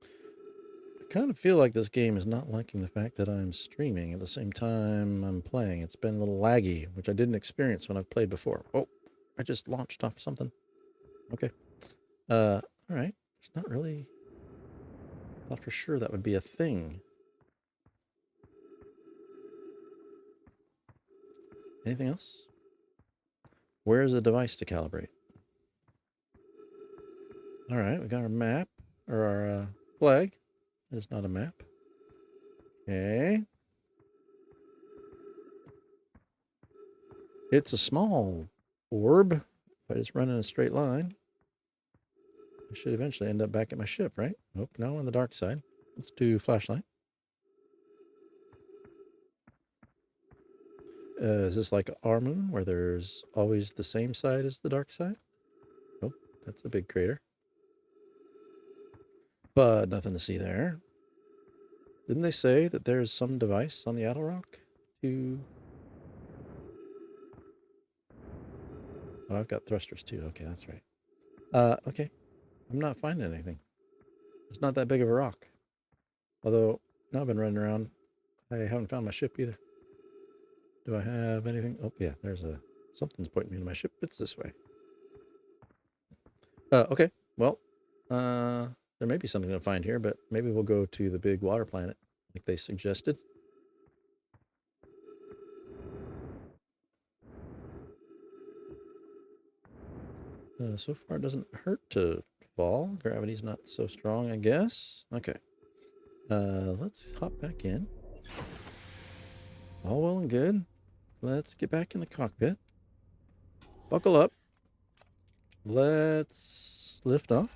I kind of feel like this game is not liking the fact that I'm streaming at the same time I'm playing. It's been a little laggy, which I didn't experience when I've played before. Oh, I just launched off something. Okay. All right. It's not really... Thought for sure that would be a thing. Anything else? Where's the device to calibrate? All right, we got our map, or our flag. That is not a map. Okay. It's a small orb. If I just run in a straight line, I should eventually end up back at my ship, right? Nope, now on the dark side. Let's do flashlight. Is this like our moon, where there's always the same side as the dark side? Nope, that's a big crater. But nothing to see there. Didn't they say that there's some device on the Addle Rock to... Oh, I've got thrusters too. Okay, that's right. Okay. I'm not finding anything. It's not that big of a rock. Although, now I've been running around. I haven't found my ship either. Do I have anything? Oh, yeah, there's a... Something's pointing me to my ship. It's this way. Okay. Well, there may be something to find here, but maybe we'll go to the big water planet, like they suggested. So far, it doesn't hurt to fall. Gravity's not so strong, I guess. Okay. Let's hop back in. All well and good. Let's get back in the cockpit. Buckle up. Let's lift off.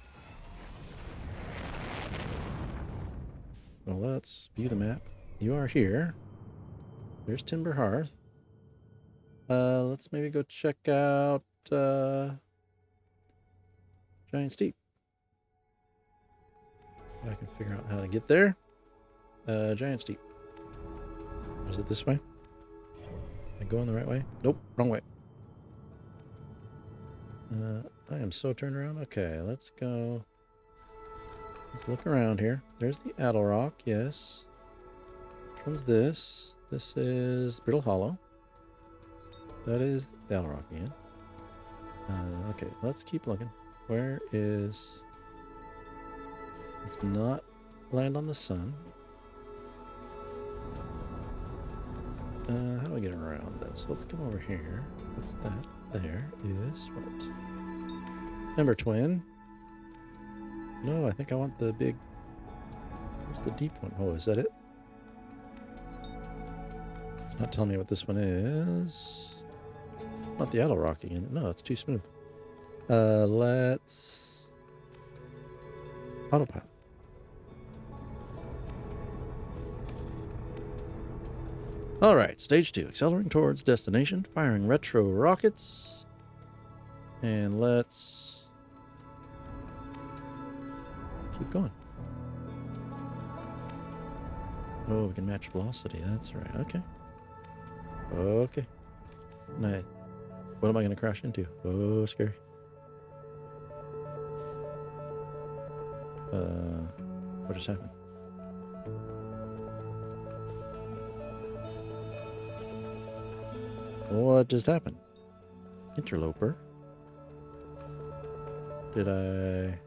Well, let's view the map. You are here. There's Timber Hearth. Let's maybe go check out Giant Steep. I can figure out how to get there. Giant Steep. Is it this way? Am I going the right way? Nope, wrong way. I am so turned around. Okay, let's go. Let's look around here. There's the Addle Rock, yes. Which one's this? This is Brittle Hollow. That is the Addle Rock again. Okay, let's keep looking. Where is... Let's not land on the sun. How do I get around this? Let's come over here. What's that? There is what? Ember Twin. No, I think I want the big... Where's the deep one? Oh, is that it? It's not telling me what this one is. Not the Addle Rock again. No, it's too smooth. Let's... Autopilot. Alright, stage 2. Accelerating towards destination. Firing retro rockets. And let's... keep going. Oh, we can match velocity. That's right. Okay. Okay. Nice. What am I going to crash into? Oh, scary. What just happened? What just happened? Interloper. Did I...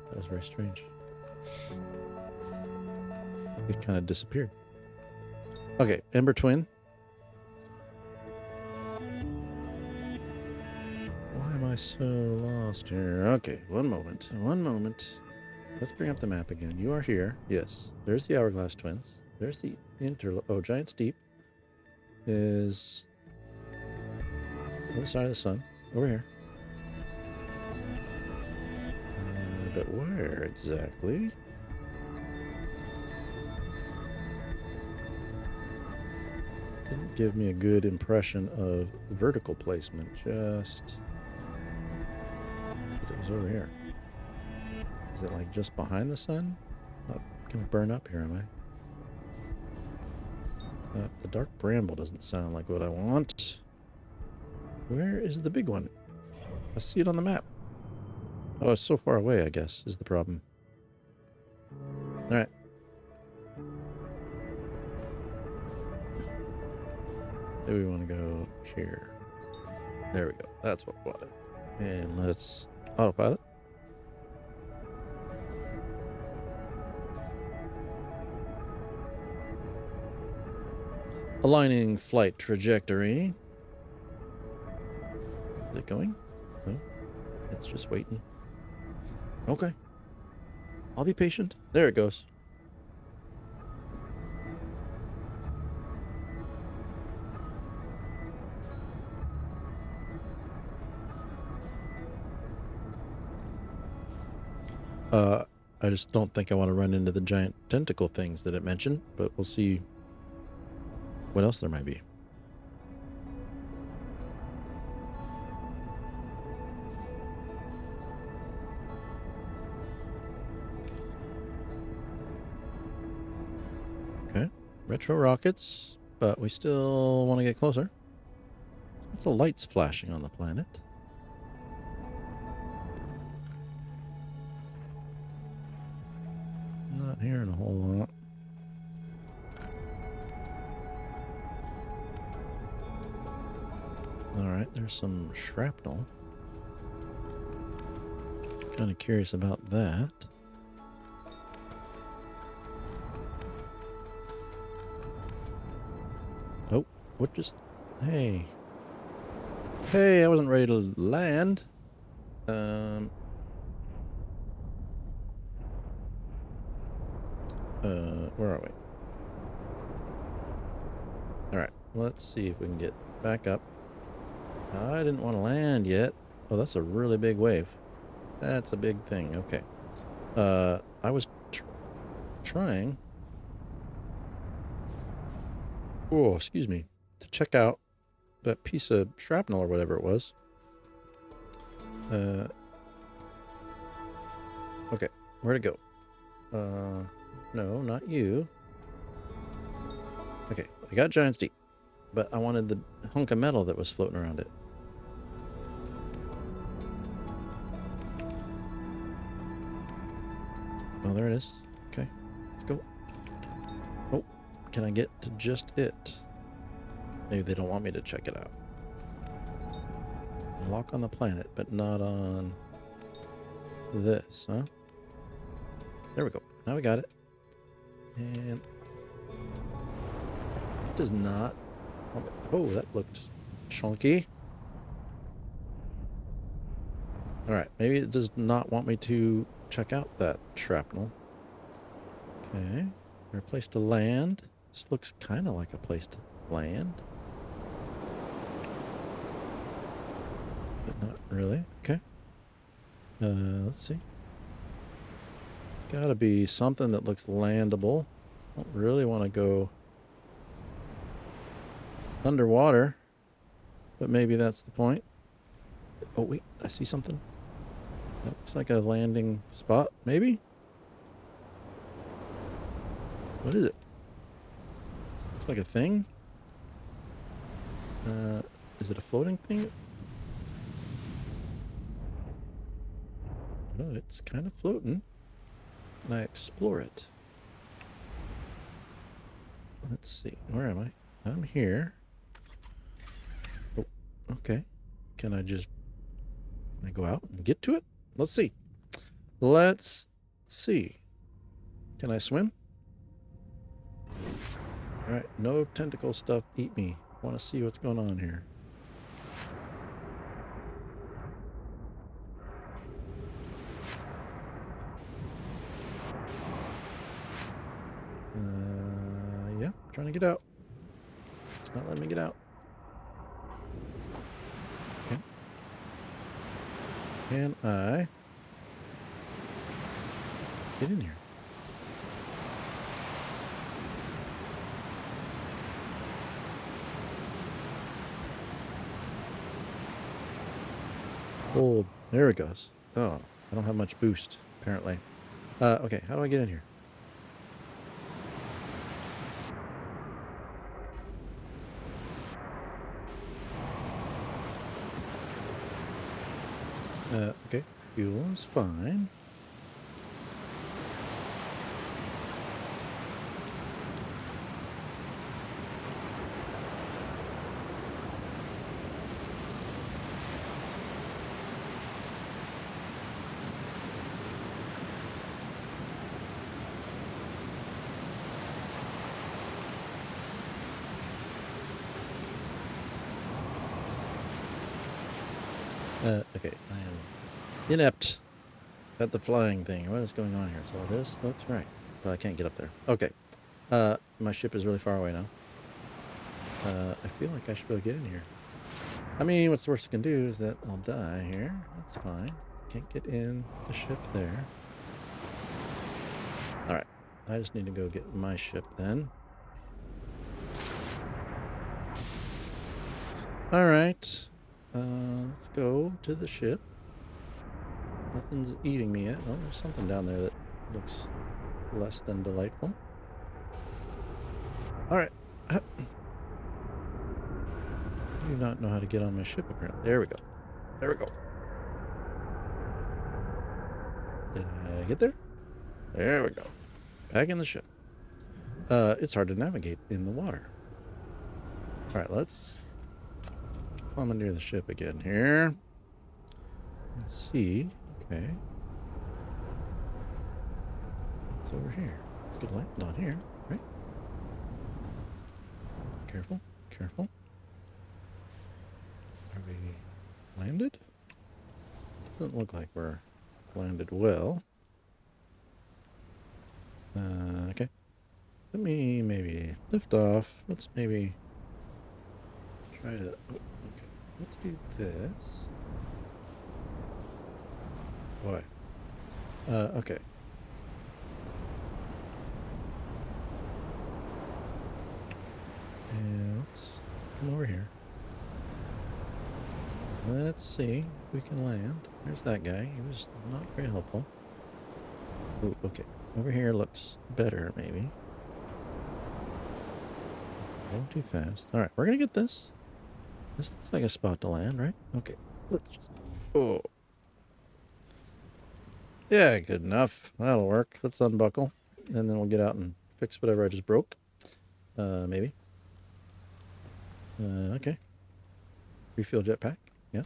That was very strange. It kind of disappeared. Okay, Ember Twin. Why am I so lost here? Okay, one moment. One moment. Let's bring up the map again. You are here. Yes. There's the Hourglass Twins. There's the Oh, Giant Steep is... other side of the sun. Over here. But where exactly? Didn't give me a good impression of vertical placement. Just... But it was over here. Is it like just behind the sun? Not gonna burn up here, am I? It's not, the dark bramble doesn't sound like what I want. Where is the big one? I see it on the map. Oh, it's so far away, I guess, is the problem. Alright. Maybe we want to go here. There we go. That's what I wanted. And let's autopilot. Aligning flight trajectory. Is it going? No. It's just waiting. Okay. I'll be patient. There it goes. I just don't think I want to run into the giant tentacle things that it mentioned, but we'll see what else there might be. Okay, retro rockets, but we still want to get closer. Lots of lights flashing on the planet. Not hearing a whole lot. Alright, there's some shrapnel. Kind of curious about that. Oh, what just... Hey. Hey, I wasn't ready to land. Where are we? Alright, let's see if we can get back up. I didn't want to land yet. Oh, that's a really big wave. That's a big thing. Okay. I was trying... Oh, excuse me. To check out that piece of shrapnel or whatever it was. Okay. Where'd it go? No, not you. Okay. I got Giant's Deep. but I wanted the hunk of metal that was floating around it. Oh, there it is. Okay, let's go. Oh, can I get to just it? Maybe they don't want me to check it out. Lock on the planet, but not on this, huh? There we go. Now we got it. And it does not... Oh, that looked chunky. Alright, maybe it does not want me to check out that shrapnel. Okay. Is there a place to land? This looks kind of like a place to land. But not really. Okay. Let's see. There's gotta be something that looks landable. I don't really want to go underwater, but maybe that's the point. Oh, wait, I see something. That looks like a landing spot, maybe? What is it? This looks like a thing. Is it a floating thing? Oh, it's kind of floating. Can I explore it? Let's see. Where am I? I'm here. Oh, okay. Can I go out and get to it? Let's see. Let's see. Can I swim? Alright, no tentacle stuff. Eat me. I want to see what's going on here. Yeah, trying to get out. It's not letting me get out. Okay. Can I get in here? Hold. There it goes. Oh, I don't have much boost, apparently. Okay, how do I get in here? Okay, fuel is fine. Okay, I am inept at the flying thing. What is going on here? So this looks right. But I can't get up there. Okay. My ship is really far away now. I feel like I should be able to get in here. I mean, what's the worst I can do is that I'll die here. That's fine. Can't get in the ship there. Alright. I just need to go get my ship then. Alright. Let's go to the ship. Nothing's eating me yet. Oh, there's something down there that looks less than delightful. Alright. I do not know how to get on my ship, apparently. There we go. There we go. Did I get there? There we go. Back in the ship. It's hard to navigate in the water. Alright, let's commandeer the ship again here. Let's see. Okay. What's over here? Good light down here, right? Careful, careful. Are we landed? Doesn't look like we're landed well. Okay. Let me maybe lift off. Let's maybe try to... Oh, okay. Let's do this. Boy. Okay. And let's come over here. Let's see if we can land. There's that guy. He was not very helpful. Ooh, okay. Over here looks better, maybe. Going too fast. All right, we're going to get this. This looks like a spot to land, right? Okay. Let's just... Oh. Yeah, good enough. That'll work. Let's unbuckle. And then we'll get out and fix whatever I just broke. Maybe. Okay. Refill jetpack. Yeah.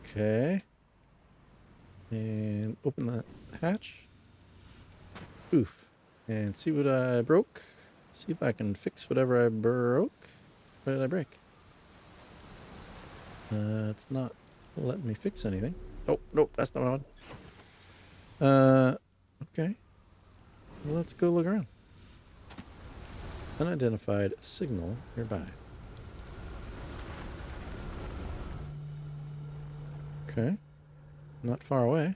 Okay. And open the hatch. Oof. And see what I broke. See if I can fix whatever I broke. What did I break? It's not letting me fix anything. Oh, nope, that's not what I want. Okay. Well, let's go look around. Unidentified signal nearby. Okay. Not far away.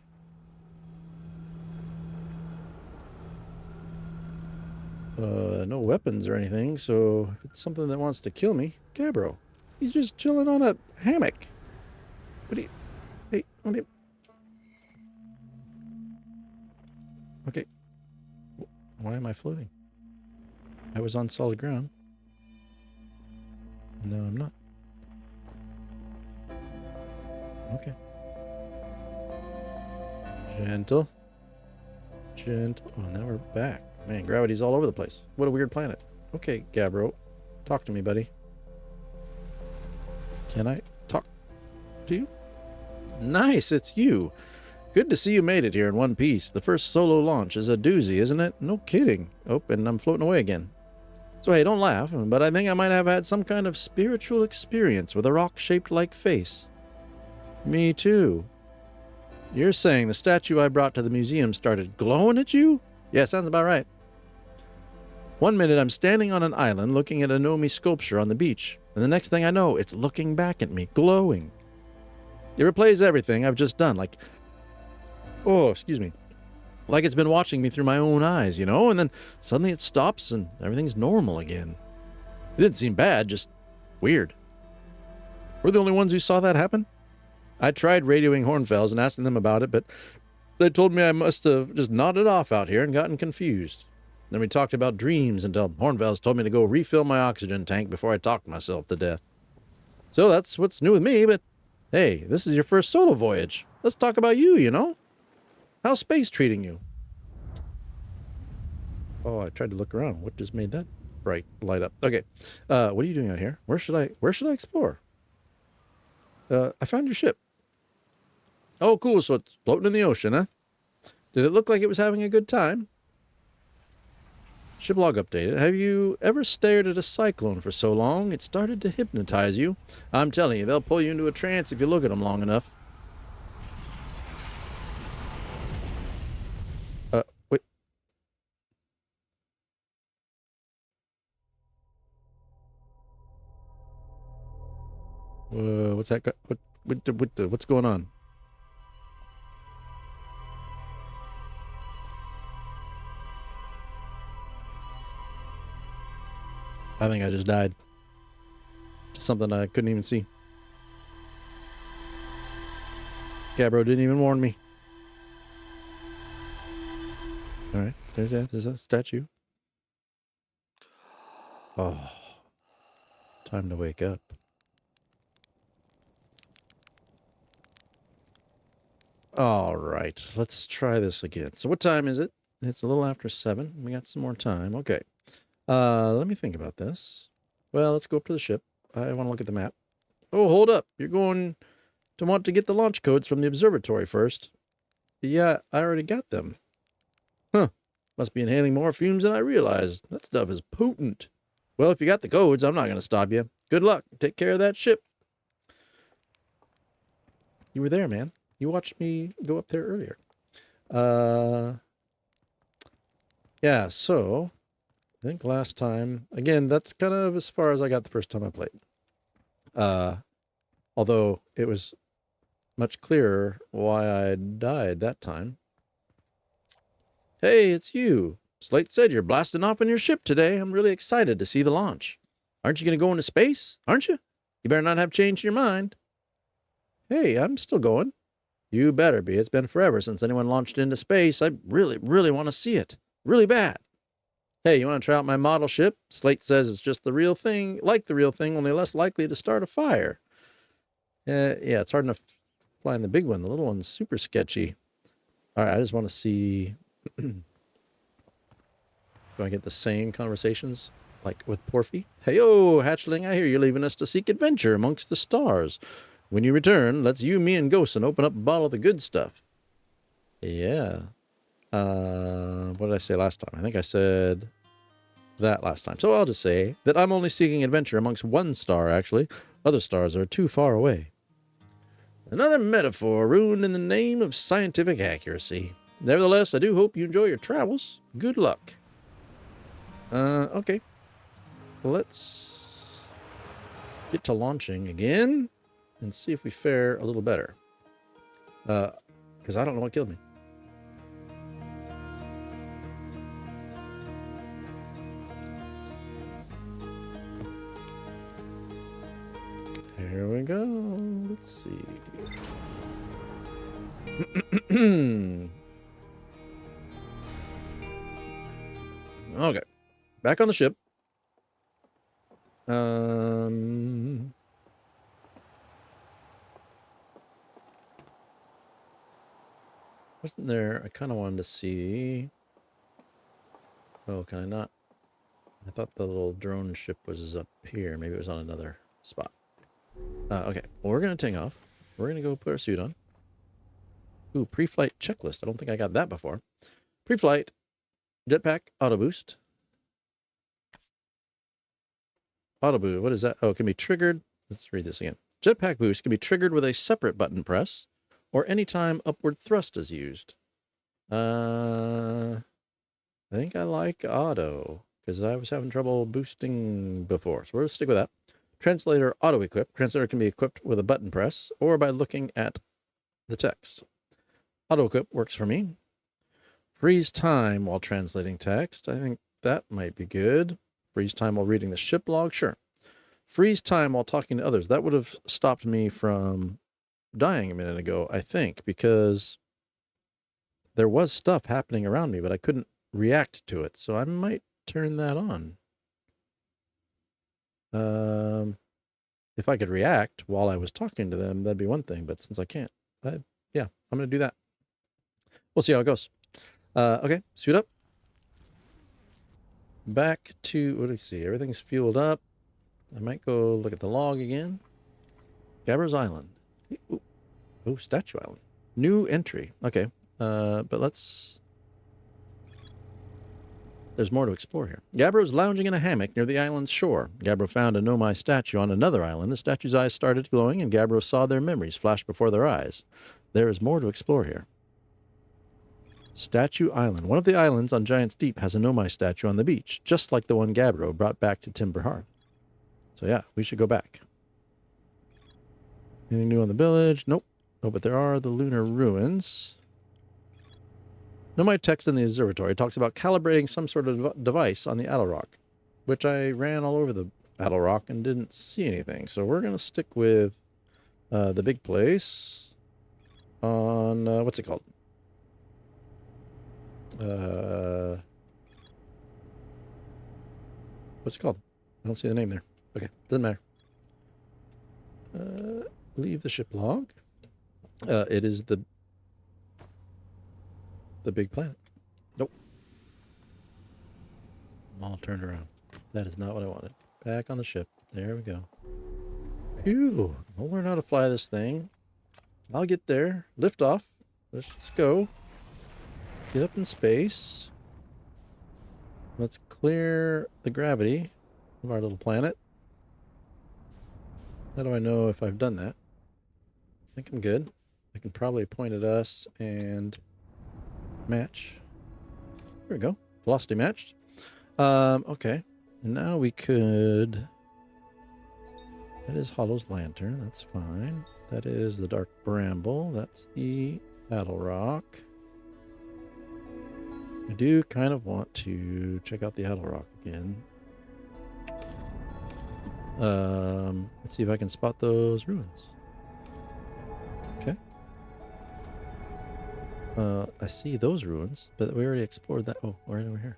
No weapons or anything, so if it's something that wants to kill me, Gabbro. He's just chilling on a hammock. What do you... Hey, let me... Okay. Why am I floating? I was on solid ground. No, I'm not. Okay. Gentle. Gentle. Oh, now we're back. Man, gravity's all over the place. What a weird planet. Okay, Gabbro. Talk to me, buddy. Can I talk to you? Nice, it's you. Good to see you made it here in one piece. The first solo launch is a doozy, isn't it? No kidding. Oh, and I'm floating away again. So hey, don't laugh, but I think I might have had some kind of spiritual experience with a rock-shaped like face. Me too. You're saying the statue I brought to the museum started glowing at you? Yeah, sounds about right. One minute I'm standing on an island looking at a Nomi sculpture on the beach, and the next thing I know, it's looking back at me, glowing. It replays everything I've just done, like... Oh, excuse me. Like it's been watching me through my own eyes, you know? And then suddenly it stops and everything's normal again. It didn't seem bad, just weird. We're the only ones who saw that happen? I tried radioing Hornfels and asking them about it, but they told me I must have just nodded off out here and gotten confused. Then we talked about dreams until Hornfels told me to go refill my oxygen tank before I talked myself to death. So that's what's new with me, but hey, this is your first solo voyage. Let's talk about you, you know? How's space treating you? Oh, I tried to look around. What just made that bright light up? Okay. What are you doing out here? Where should I explore? I found your ship. Oh, cool. So it's floating in the ocean, huh? Did it look like it was having a good time? Ship log updated. Have you ever stared at a cyclone for so long it started to hypnotize you? I'm telling you, they'll pull you into a trance if you look at them long enough. Wait. What's that? What's going on? I think I just died. Something I couldn't even see. Gabbro didn't even warn me. All right, there's a statue. Oh, time to wake up. All right, let's try this again. So what time is it? It's a little after 7. We got some more time. Okay. Let me think about this. Well, let's go up to the ship. I want to look at the map. Oh, hold up. You're going to want to get the launch codes from the observatory first. Yeah, I already got them. Huh. Must be inhaling more fumes than I realized. That stuff is potent. Well, if you got the codes, I'm not going to stop you. Good luck. Take care of that ship. You were there, man. You watched me go up there earlier. Yeah, so... I think last time, again, that's kind of as far as I got the first time I played. Although it was much clearer why I died that time. Hey, it's you. Slate said you're blasting off in your ship today. I'm really excited to see the launch. Aren't you going to go into space? Aren't you? You better not have changed your mind. Hey, I'm still going. You better be. It's been forever since anyone launched into space. I really, really want to see it. Really bad. Hey, you want to try out my model ship? Slate says it's just the real thing, like the real thing, only less likely to start a fire. Yeah, it's hard enough flying the big one. The little one's super sketchy. All right, I just want to see. Do I get the same conversations like with Porphy? Hey, yo, hatchling, I hear you're leaving us to seek adventure amongst the stars. When you return, let's you, me, and Ghost open up a bottle of the good stuff. Yeah. What did I say last time? I think I said that last time. So I'll just say that I'm only seeking adventure amongst one star, actually. Other stars are too far away. Another metaphor ruined in the name of scientific accuracy. Nevertheless, I do hope you enjoy your travels. Good luck. Okay. Let's get to launching again and see if we fare a little better. Because I don't know what killed me. Here we go. Let's see. Okay. Back on the ship. Wasn't there? I kind of wanted to see. Oh, can I not? I thought the little drone ship was up here. Maybe it was on another spot. Okay. Well, we're going to take off. We're going to go put our suit on. Ooh, pre-flight checklist. I don't think I got that before. Pre-flight, jetpack, auto boost. Auto boost, what is that? Oh, it can be triggered. Let's read this again. Jetpack boost can be triggered with a separate button press or anytime upward thrust is used. I think I like auto because I was having trouble boosting before. So we're going to stick with that. Translator auto equip. Translator can be equipped with a button press or by looking at the text. Auto equip works for me. Freeze time while translating text. I think that might be good. Freeze time while reading the ship log. Sure. Freeze time while talking to others. That would have stopped me from dying a minute ago, I think, because there was stuff happening around me, but I couldn't react to it. So I might turn that on. If I could react while I was talking to them, that'd be one thing. But since I can't, yeah, I'm going to do that. We'll see how it goes. Okay, suit up. Back to, what do we see? Everything's fueled up. I might go look at the log again. Gabbers Island. Oh, Statue Island. New entry. Okay. But let's... There's more to explore here. Gabbro's lounging in a hammock near the island's shore. Gabbro found a Nomai statue on another island. The statue's eyes started glowing, and Gabbro saw their memories flash before their eyes. There is more to explore here. Statue Island. One of the islands on Giant's Deep has a Nomai statue on the beach, just like the one Gabbro brought back to Timber Hearth. So yeah, we should go back. Anything new on the village? Nope. Oh, but there are the lunar ruins. Nomai text in the observatory talks about calibrating some sort of device on the Addle Rock, which I ran all over the Addle Rock and didn't see anything. So we're going to stick with the big place on, what's it called? What's it called? I don't see the name there. Okay, doesn't matter. Leave the ship log. It is the big planet. Nope. I'm all turned around. That is not what I wanted. Back on the ship. There we go. Phew. We'll learn how to fly this thing. I'll get there. Lift off. Let's go. Get up in space. Let's clear the gravity of our little planet. How do I know if I've done that? I think I'm good. I can probably point at us and match. There we go. Velocity matched. Okay. And now we could... That is Hollow's Lantern. That's fine. That is the Dark Bramble. That's the Addle Rock. I do kind of want to check out the Addle Rock again. Let's see if I can spot those ruins. Okay. I see those ruins, but we already explored that. Oh, right over here.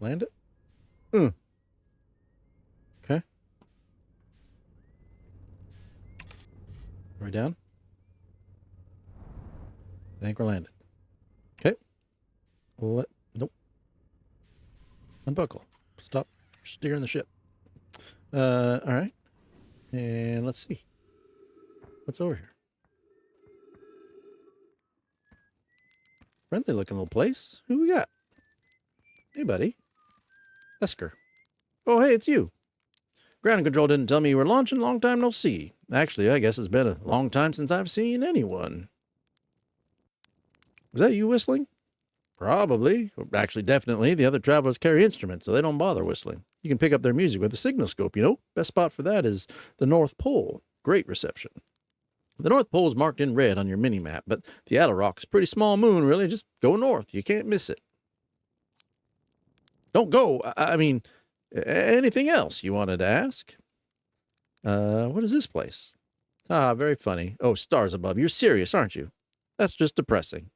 Land it. Okay. Are we down? I think we're landed. Okay. Nope. Unbuckle. Stop steering the ship. All right. And let's see. What's over here? Friendly looking little place. Who we got? Hey, buddy. Esker. Oh, hey, it's you. Ground control didn't tell me you were launching. Long time no see. Actually, I guess it's been a long time since I've seen anyone. Was that you whistling? Probably. Actually, definitely. The other travelers carry instruments, so they don't bother whistling. You can pick up their music with a signal scope, you know. Best spot for that is the North Pole. Great reception. The North Pole is marked in red on your mini-map, but the Adel Rock's a pretty small moon, really. Just go north. You can't miss it. Don't go. I mean, anything else you wanted to ask? What is this place? Ah, very funny. Oh, stars above. You're serious, aren't you? That's just depressing.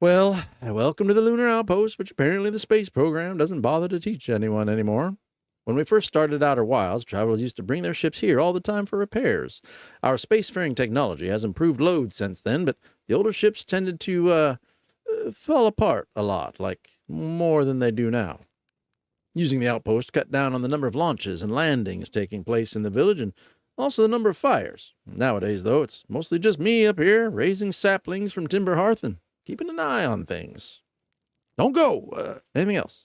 Well, welcome to the Lunar Outpost, which apparently the space program doesn't bother to teach anyone anymore. When we first started Outer Wilds, travelers used to bring their ships here all the time for repairs. Our spacefaring technology has improved loads since then, but the older ships tended to fall apart a lot, like more than they do now. Using the outpost cut down on the number of launches and landings taking place in the village and also the number of fires. Nowadays, though, it's mostly just me up here raising saplings from Timber Hearth and keeping an eye on things. Don't go. Anything else?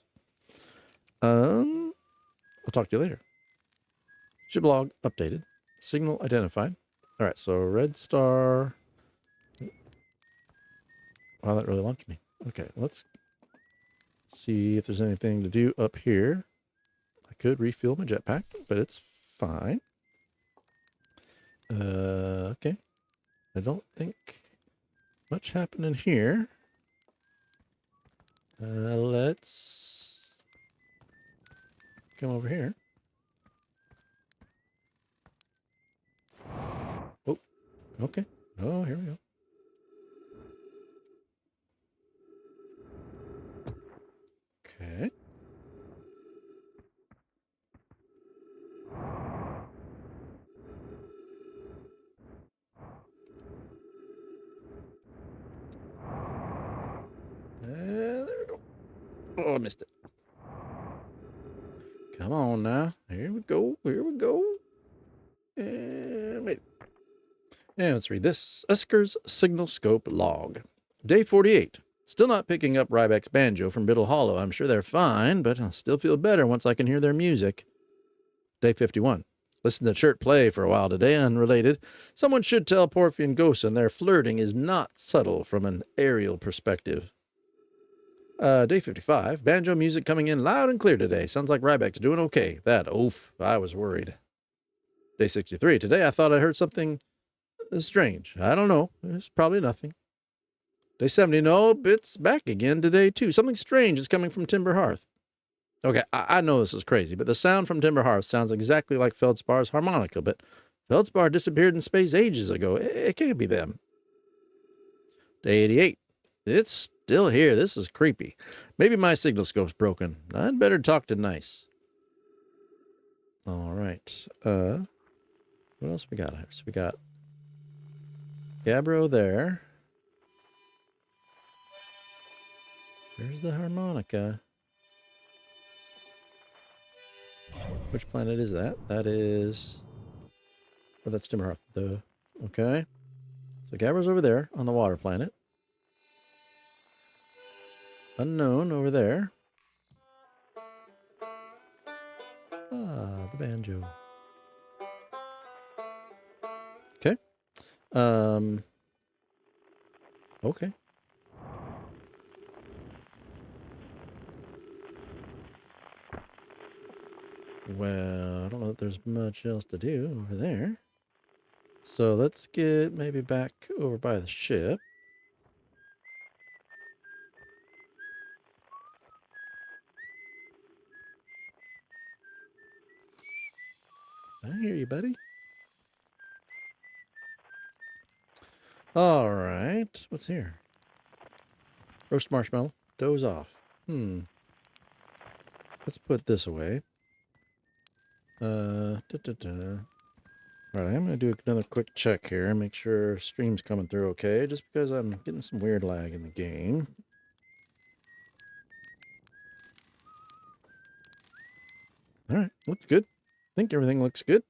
I'll talk to you later. Ship log updated. Signal identified. All right, so red star. Wow, that really launched me. Okay, let's see if there's anything to do up here. I could refuel my jetpack, but it's fine. Okay. I don't think much happening here. Let's come over here. Oh, okay. Oh, here we go. Okay. There we go. Oh, I missed it. Come on now. Here we go. Here we go. And wait. And let's read this. Esker's Signal Scope Log. Day 48. Still not picking up Ryback's banjo from Biddle Hollow. I'm sure they're fine, but I'll still feel better once I can hear their music. Day 51. Listen to Chert play for a while today, unrelated. Someone should tell Porphy and Gosen their flirting is not subtle from an aerial perspective. Day 55. Banjo music coming in loud and clear today. Sounds like Ryback's doing okay. That, oof, I was worried. Day 63. Today I thought I heard something strange. I don't know. It's probably nothing. Day 70. Nope, it's back again today, too. Something strange is coming from Timber Hearth. Okay, I know this is crazy, but the sound from Timber Hearth sounds exactly like Feldspar's harmonica, but Feldspar disappeared in space ages ago. It can't be them. Day 88. It's still here. This is creepy. Maybe my signal scope's broken. I'd better talk to Nice. All right. What else we got here? So we got Gabbro there. There's the harmonica. Which planet is that? That is... Oh, that's Timber Hearth. Okay. So Gabbro's over there on the water planet. Unknown over there. Ah, the banjo. Okay. Okay. Well, I don't know if there's much else to do over there. So let's get maybe back over by the ship. I hear you, buddy. All right. What's here? Roast marshmallow. Doze off. let's put this away. All right, I'm going to do another quick check here and make sure stream's coming through okay, just because I'm getting some weird lag in the game. All right, looks good. I think everything looks good.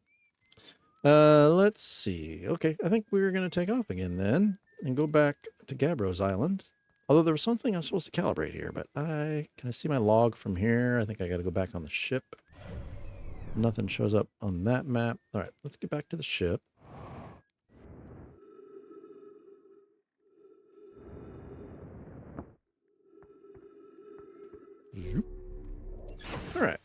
Let's see. Okay, I think we're going to take off again then and go back to Gabbro's Island. Although there was something I'm supposed to calibrate here, but can I see my log from here? I think I got to go back on the ship. Nothing shows up on that map. All right, let's get back to the ship. All right,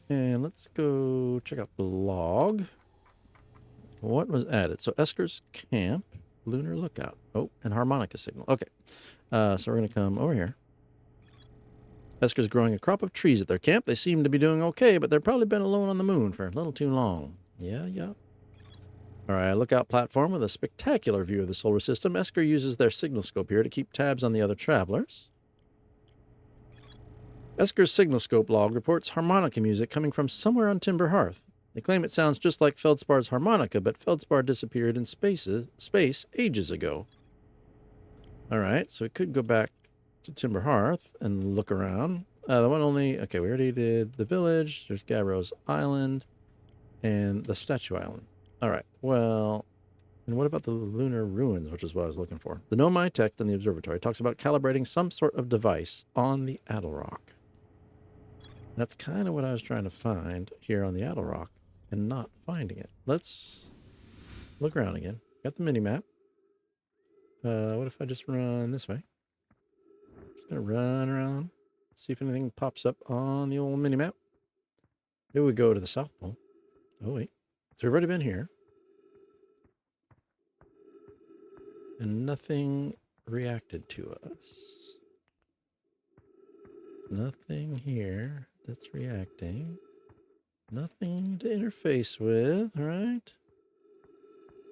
and let's go check out the log. What was added? So Esker's Camp, Lunar Lookout. Oh, and Harmonica Signal. Okay, so we're going to come over here. Esker's growing a crop of trees at their camp. They seem to be doing okay, but they've probably been alone on the moon for a little too long. Yeah. All right, lookout platform with a spectacular view of the solar system. Esker uses their signal scope here to keep tabs on the other travelers. Esker's signal scope log reports harmonica music coming from somewhere on Timber Hearth. They claim it sounds just like Feldspar's harmonica, but Feldspar disappeared in space ages ago. All right, so we could go back to Timber Hearth and look around. The one only... Okay, we already did the village. There's Gabbro's Island and the Statue Island. All right, well... And what about the lunar ruins, which is what I was looking for? The Nomai text in the observatory talks about calibrating some sort of device on the Adelrock. That's kind of what I was trying to find here on the Adelrock and not finding it. Let's look around again. Got the mini-map. What if I just run this way? Just gonna run around, see if anything pops up on the old mini-map. Maybe we go to the South Pole. Oh, wait. So we've already been here. And nothing reacted to us. Nothing here that's reacting. Nothing to interface with, right?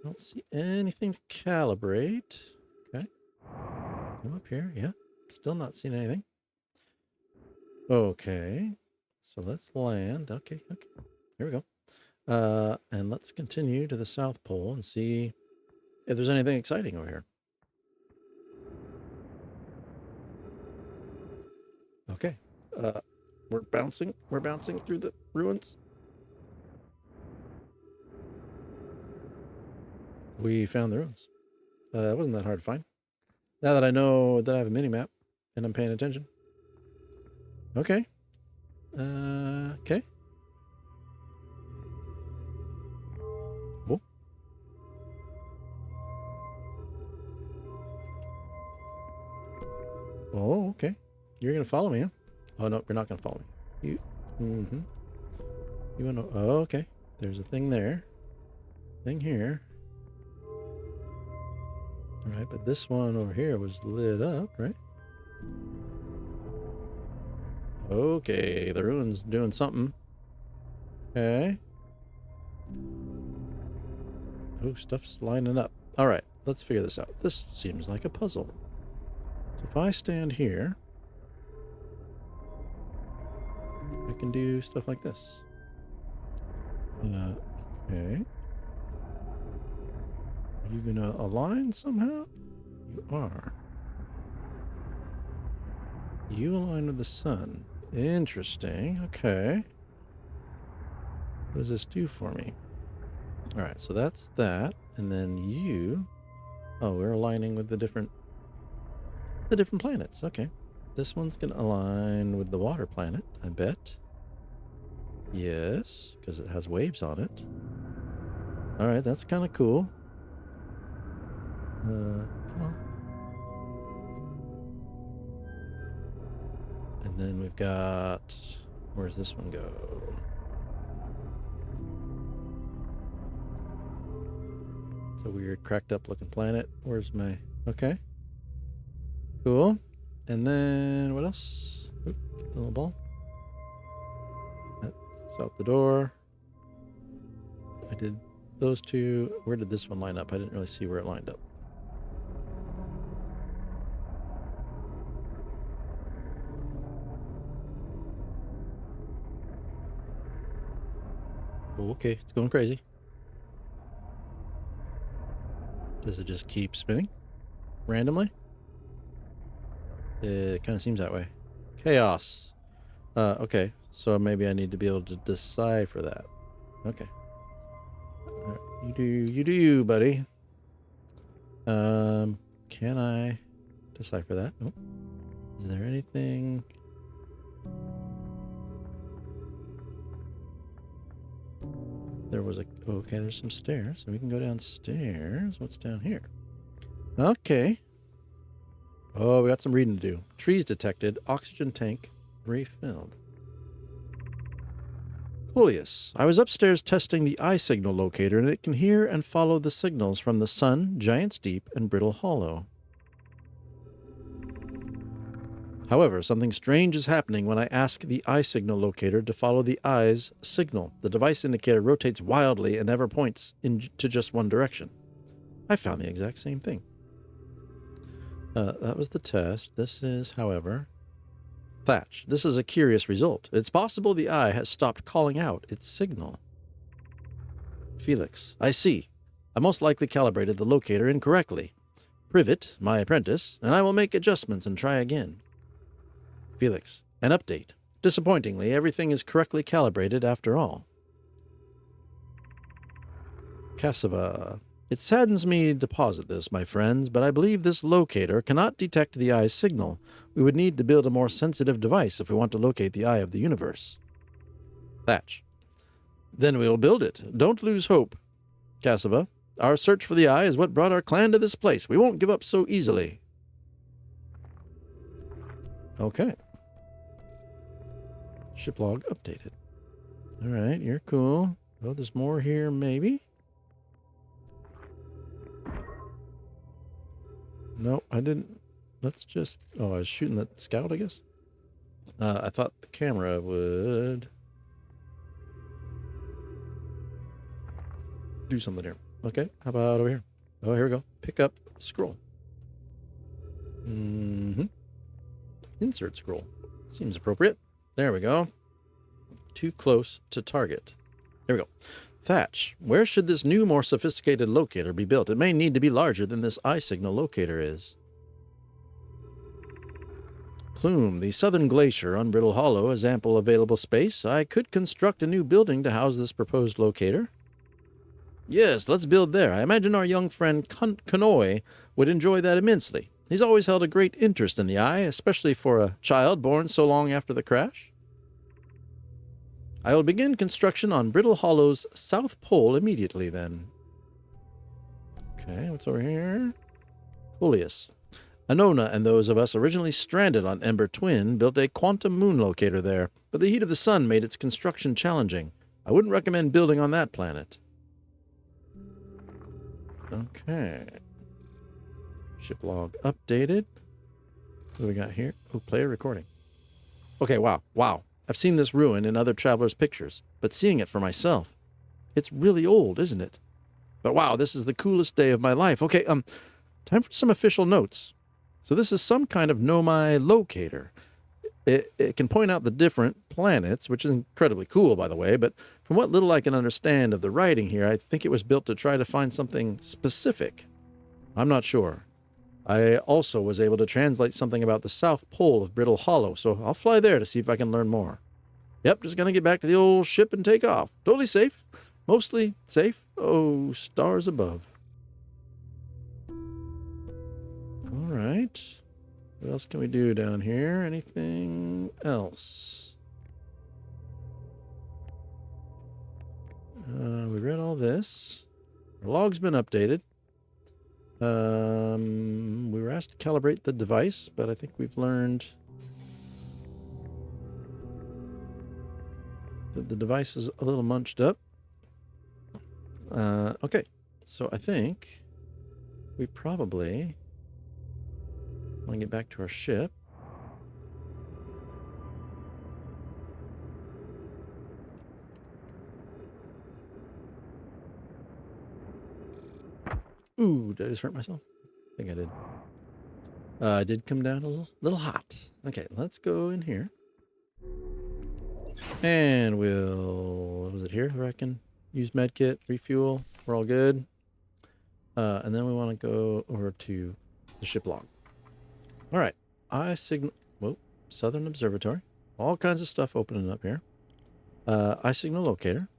Don't see anything to calibrate. Okay. Come up here. Yeah. Still not seeing anything. Okay. So let's land. Okay. Here we go. And let's continue to the South Pole and see if there's anything exciting over here. Okay. We're bouncing through the ruins. We found the ruins. It wasn't that hard to find. Now that I know that I have a mini-map and I'm paying attention. Okay. Okay. Oh. Oh, okay. You're going to follow me, huh? Oh, no, you're not going to follow me. You want to... Oh, okay. There's a thing there. Thing here. All right, but this one over here was lit up, right? Okay, the ruin's doing something. Okay. Oh, stuff's lining up. All right, let's figure this out. This seems like a puzzle. So if I stand here, I can do stuff like this. Okay. Are you gonna align somehow? You are. You align with the sun. Interesting. Okay. What does this do for me? All right, so that's that. And then you... Oh, we're aligning with the different planets. Okay. This one's going to align with the water planet, I bet. Yes, because it has waves on it. All right, that's kind of cool. Come on. And then we've got... Where's this one go? It's a weird cracked up looking planet. Where's my... Okay. Cool. And then what else? Oop, get the little ball. That's out the door. I did those two. Where did this one line up? I didn't really see where it lined up. Oh, okay, it's going crazy. Does it just keep spinning randomly? It kind of seems that way. Chaos. Okay, so maybe I need to be able to decipher that. Okay. You do you, buddy. Can I decipher that? Nope. Is there anything? There was a... Okay, there's some stairs. So we can go downstairs. What's down here? Okay. Oh, we got some reading to do. Trees detected. Oxygen tank refilled. Julius, I was upstairs testing the eye signal locator, and it can hear and follow the signals from the sun, Giant's Deep, and Brittle Hollow. However, something strange is happening when I ask the eye signal locator to follow the eye's signal. The device indicator rotates wildly and never points to just one direction. I found the exact same thing. That was the test. This is, however... Thatch, this is a curious result. It's possible the eye has stopped calling out its signal. Felix, I see. I most likely calibrated the locator incorrectly. Privet, my apprentice, and I will make adjustments and try again. Felix, an update. Disappointingly, everything is correctly calibrated after all. Cassava, it saddens me to posit this, my friends, but I believe this locator cannot detect the eye's signal. We would need to build a more sensitive device if we want to locate the eye of the universe. Thatch, then we'll build it. Don't lose hope. Cassava, our search for the eye is what brought our clan to this place. We won't give up so easily. Okay. Ship log updated. All right, you're cool. Oh, there's more here, maybe? No, I didn't. Let's just... Oh, I was shooting that scout, I guess? I thought the camera would... do something here. Okay, how about over here? Oh, here we go. Pick up scroll. Insert scroll. Seems appropriate. There we go. Too close to target. There we go. Thatch, where should this new, more sophisticated locator be built? It may need to be larger than this eye signal locator is. Plume, the southern glacier on Brittle Hollow has ample available space. I could construct a new building to house this proposed locator. Yes, let's build there. I imagine our young friend Kanoi would enjoy that immensely. He's always held a great interest in the eye, especially for a child born so long after the crash. I will begin construction on Brittle Hollow's south pole immediately, then. Okay, what's over here? Julius. Anona and those of us originally stranded on Ember Twin built a quantum moon locator there, but the heat of the sun made its construction challenging. I wouldn't recommend building on that planet. Okay. Ship log updated. What do we got here? Oh, player recording. Okay, wow. I've seen this ruin in other travelers' pictures, but seeing it for myself, it's really old, isn't it? But wow, this is the coolest day of my life. Okay, time for some official notes. So this is some kind of Nomai locator. It can point out the different planets, which is incredibly cool, by the way, but from what little I can understand of the writing here, I think it was built to try to find something specific. I'm not sure. I also was able to translate something about the South Pole of Brittle Hollow, so I'll fly there to see if I can learn more. Yep, just gonna get back to the old ship and take off. Totally safe. Mostly safe. Oh, stars above. All right. What else can we do down here? Anything else? We read all this. Our log's been updated. We were asked to calibrate the device, but I think we've learned that the device is a little munched up. Okay, so I think we probably want to get back to our ship. Ooh, did I just hurt myself? I think I did. I did come down a little hot. Okay, let's go in here. And we'll... was it here, I reckon? Use medkit, refuel. We're all good. And then we want to go over to the ship log. All right. Whoa, Southern Observatory. All kinds of stuff opening up here. I signal locator.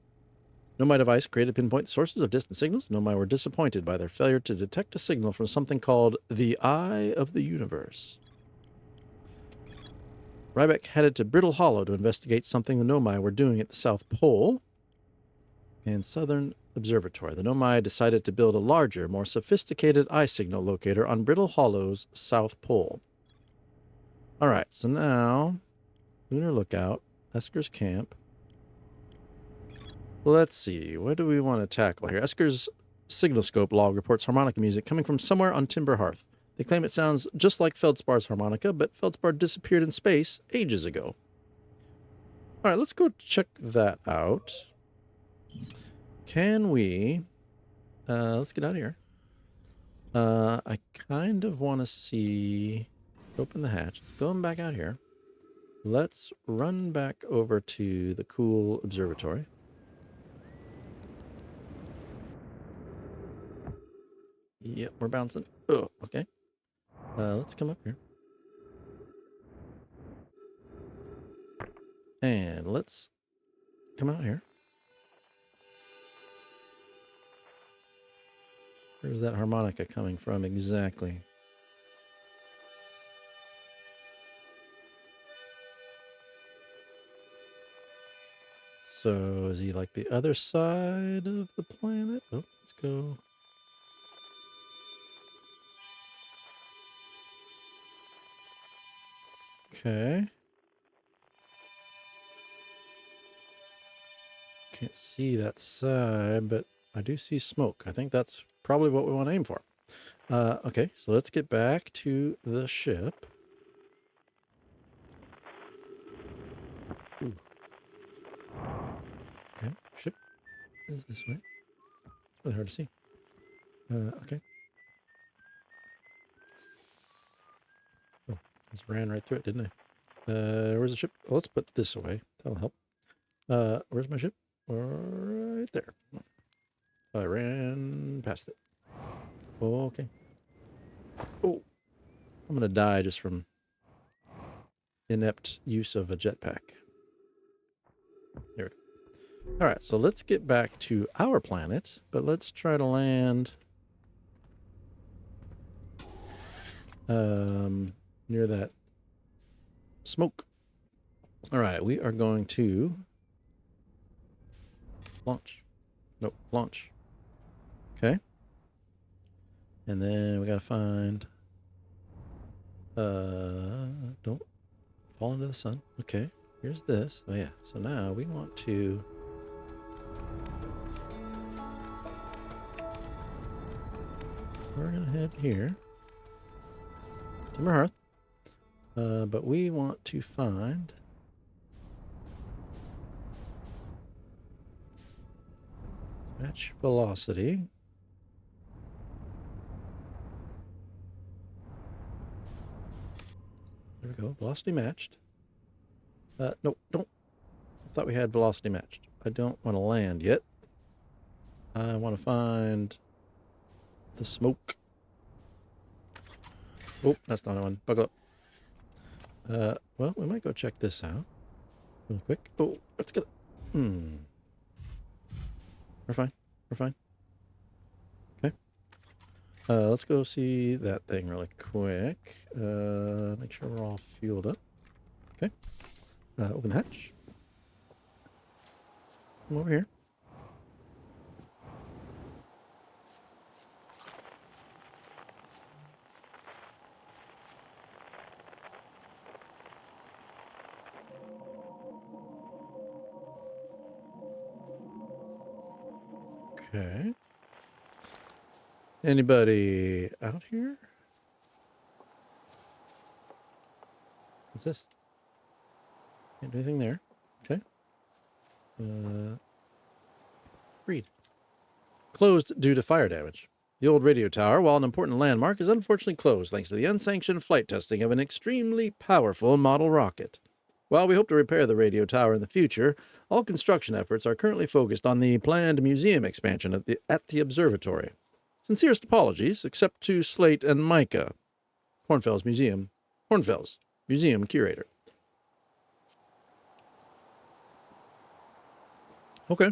Nomai device created to pinpoint the sources of distant signals. Nomai were disappointed by their failure to detect a signal from something called the Eye of the Universe. Ryback headed to Brittle Hollow to investigate something the Nomai were doing at the South Pole and Southern Observatory. The Nomai decided to build a larger, more sophisticated eye signal locator on Brittle Hollow's South Pole. All right, so now Lunar Lookout, Esker's Camp. Let's see, what do we want to tackle here? Esker's signal scope log reports harmonica music coming from somewhere on Timber Hearth. They claim it sounds just like Feldspar's harmonica, but Feldspar disappeared in space ages ago. All right, let's go check that out. Can we... let's get out of here. I kind of want to see... Open the hatch. Let's go back out here. Let's run back over to the cool observatory. Yep, we're bouncing. Oh, okay. Let's come up here. And let's come out here. Where's that harmonica coming from exactly? So is he like the other side of the planet? Oh, let's go. Okay. Can't see that side, but I do see smoke. I think that's probably what we want to aim for. Okay, so let's get back to the ship. Ooh. Okay, ship is this way. It's really hard to see. Okay. Oh, just ran right through it, didn't I? Where's the ship? Oh, let's put this away. That'll help. Where's my ship? Right there. I ran past it. Okay. Oh, I'm going to die just from inept use of a jetpack. There we go. All right, so let's get back to our planet, but let's try to land near that smoke. All right, we are going to launch. Nope, launch. Okay. And then we got to find... don't fall into the sun. Okay, here's this. Oh, yeah. So now we want to... We're going to head here. Timber Hearth. But we want to find... Match velocity. There we go. Velocity matched. No, don't. I thought we had velocity matched. I don't want to land yet. I want to find the smoke. Oh, that's not one. Buckle up. Well, we might go check this out real quick. Oh, let's go. We're fine. We're fine. Okay. Let's go see that thing really quick. Make sure we're all fueled up. Okay. Open the hatch. Come over here. Okay. Anybody out here? What's this? Can't do anything there. Okay. Read. Closed due to fire damage. The old radio tower, while an important landmark, is unfortunately closed thanks to the unsanctioned flight testing of an extremely powerful model rocket. While we hope to repair the radio tower in the future, all construction efforts are currently focused on the planned museum expansion at the observatory. Sincerest apologies, except to Slate and Micah, Hornfels Museum curator. Okay.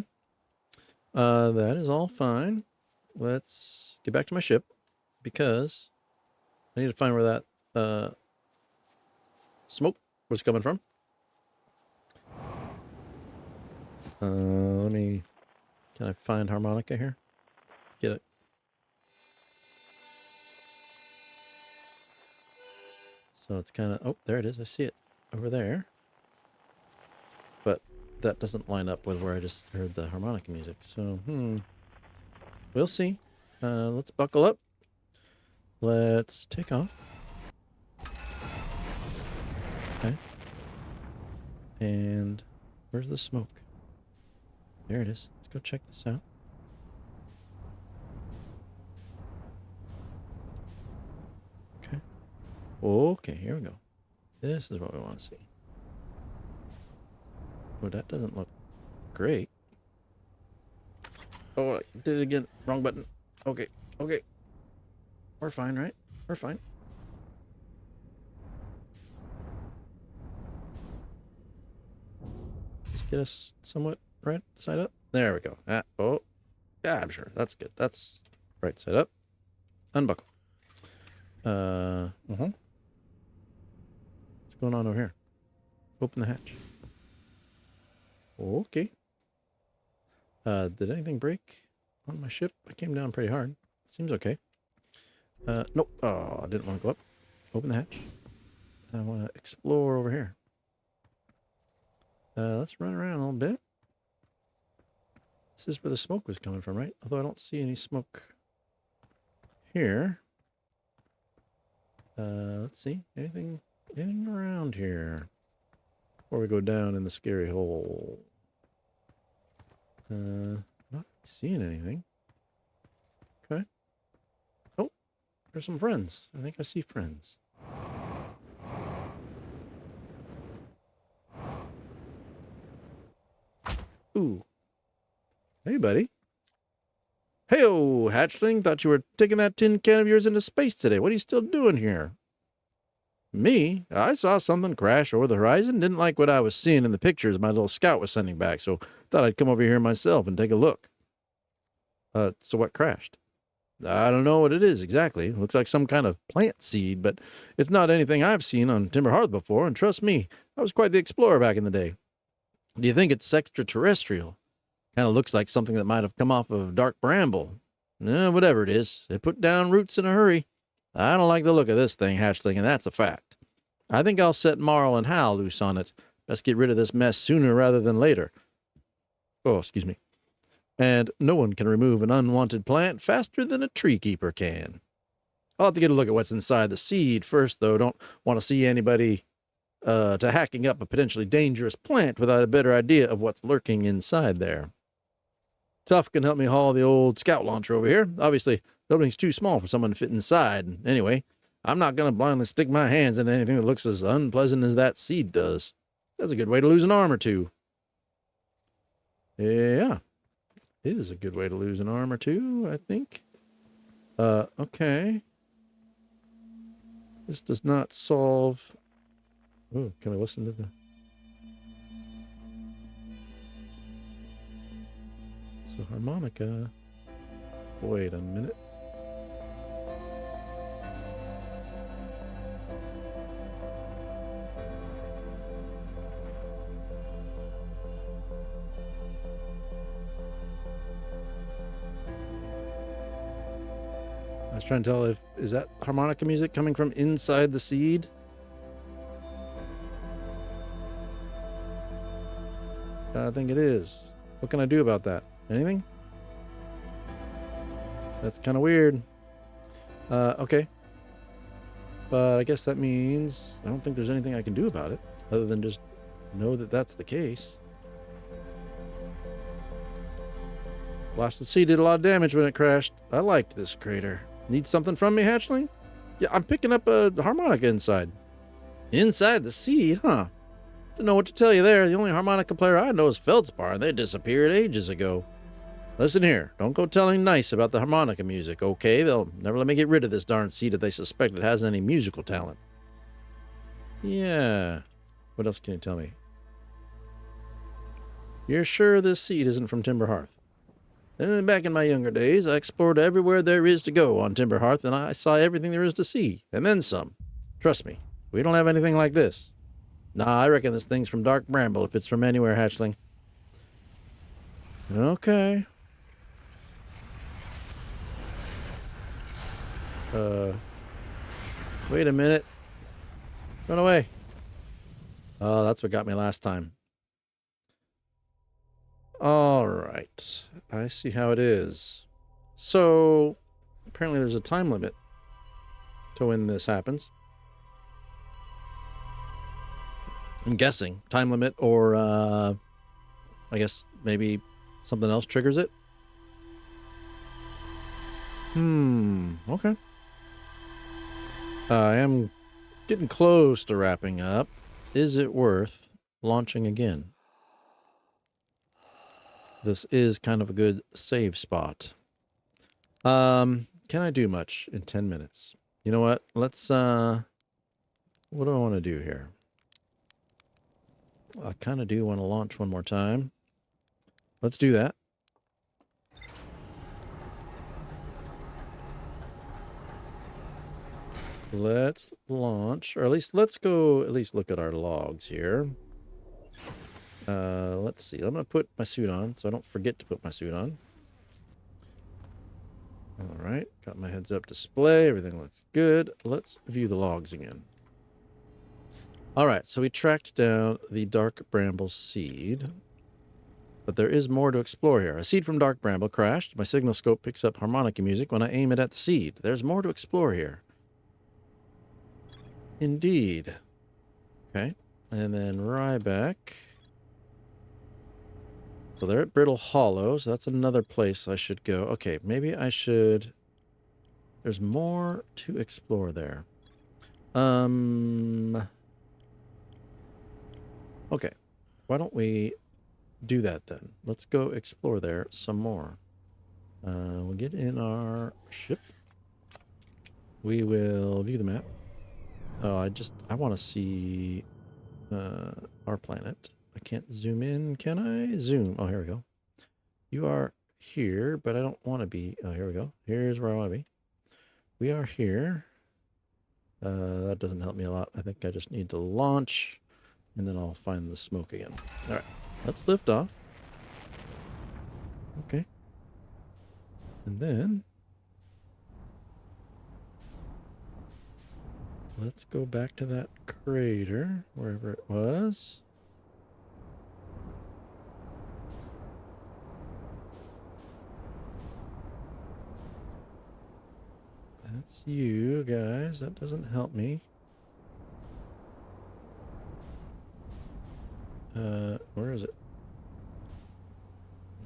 That is all fine. Let's get back to my ship, because I need to find where that smoke was coming from. Can I find harmonica here? Get it. So it's kind of, oh, there it is. I see it over there. But that doesn't line up with where I just heard the harmonica music. So, we'll see. Let's buckle up. Let's take off. Okay. And where's the smoke? There it is. Let's go check this out. Okay. Okay, here we go. This is what we want to see. Oh, that doesn't look great. Oh, I did it again. Wrong button. Okay, okay. We're fine, right? We're fine. Let's get us somewhat right side up. There we go. Oh, yeah, I'm sure. That's good. That's right side up. Unbuckle. What's going on over here? Open the hatch. Okay. Did anything break on my ship? I came down pretty hard. Seems okay. Nope. Oh, I didn't want to go up. Open the hatch. I want to explore over here. Let's run around a little bit. This is where the smoke was coming from, right? Although I don't see any smoke here. Let's see. Anything around here before we go down in the scary hole? Not seeing anything. Okay. Oh, there's some friends. I think I see friends. Ooh. Hey, buddy. Hey-o, hatchling. Thought you were taking that tin can of yours into space today. What are you still doing here? Me? I saw something crash over the horizon. Didn't like what I was seeing in the pictures my little scout was sending back, so thought I'd come over here myself and take a look. So what crashed? I don't know what it is exactly. It looks like some kind of plant seed, but it's not anything I've seen on Timber Hearth before, and trust me, I was quite the explorer back in the day. Do you think it's extraterrestrial? Kind of looks like something that might have come off of dark bramble. Whatever it is, it put down roots in a hurry. I don't like the look of this thing, hatchling, and that's a fact. I think I'll set Marl and Hal loose on it. Best get rid of this mess sooner rather than later. Oh, excuse me. And no one can remove an unwanted plant faster than a tree keeper can. I'll have to get a look at what's inside the seed first, though. Don't want to see anybody to hacking up a potentially dangerous plant without a better idea of what's lurking inside there. Tuff can help me haul the old scout launcher over here. Obviously, the opening's too small for someone to fit inside. Anyway, I'm not going to blindly stick my hands into anything that looks as unpleasant as that seed does. That's a good way to lose an arm or two. Yeah, it is a good way to lose an arm or two, I think. Okay. This does not solve... Oh, can we listen to the... So harmonica... Wait a minute. I was trying to tell is that harmonica music coming from inside the seed? I think it is. What can I do about that? Anything? That's kind of weird. Okay. But I guess that means I don't think there's anything I can do about it other than just know that that's the case. Blasted Sea did a lot of damage when it crashed. I liked this crater. Need something from me, hatchling? Yeah, I'm picking up a harmonica inside. Inside the seed, huh? Don't know what to tell you there. The only harmonica player I know is Feldspar, and they disappeared ages ago. Listen here, don't go telling nice about the harmonica music, okay? They'll never let me get rid of this darn seed if they suspect it has any musical talent. Yeah. What else can you tell me? You're sure this seed isn't from Timber Hearth? Back in my younger days, I explored everywhere there is to go on Timber Hearth, and I saw everything there is to see, and then some. Trust me, we don't have anything like this. Nah, I reckon this thing's from Dark Bramble if it's from anywhere, hatchling. Okay. Wait a minute. Run away. Oh, that's what got me last time. All right. I see how it is. So, apparently there's a time limit to when this happens. I'm guessing. Time limit or, I guess maybe something else triggers it. Okay. I am getting close to wrapping up. Is it worth launching again? This is kind of a good save spot. Can I do much in 10 minutes? You know what? Let's, what do I want to do here? I kind of do want to launch one more time. Let's do that. Let's launch, or at least let's go at least look at our logs here. Let's see. I'm going to put my suit on so I don't forget to put my suit on. All right. Got my heads up display. Everything looks good. Let's view the logs again. All right. So we tracked down the Dark Bramble seed. But there is more to explore here. A seed from Dark Bramble crashed. My signal scope picks up harmonica music when I aim it at the seed. There's more to explore here. Indeed. Okay. And then Ryback. So they're at Brittle Hollow, so that's another place I should go. Okay, maybe I should... There's more to explore there. Okay. Why don't we do that then? Let's go explore there some more. We'll get in our ship. We will view the map. Oh, I want to see our planet. I can't zoom in. Can I? Zoom. Oh, here we go. You are here, but I don't want to be. Oh, here we go. Here's where I want to be. We are here. That doesn't help me a lot. I think I just need to launch, and then I'll find the smoke again. All right. Let's lift off. Okay. And then let's go back to that crater, wherever it was. That's you guys. That doesn't help me. Where is it?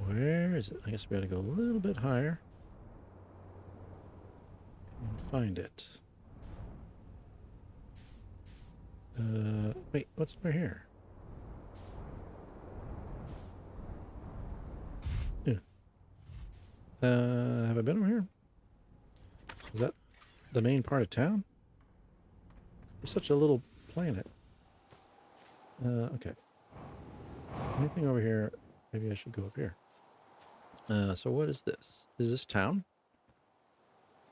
Where is it? I guess we gotta go a little bit higher and find it. Wait, what's over here? Yeah. Have I been over here? Is that the main part of town? It's such a little planet. Okay. Anything over here? Maybe I should go up here. So what is this? Is this town?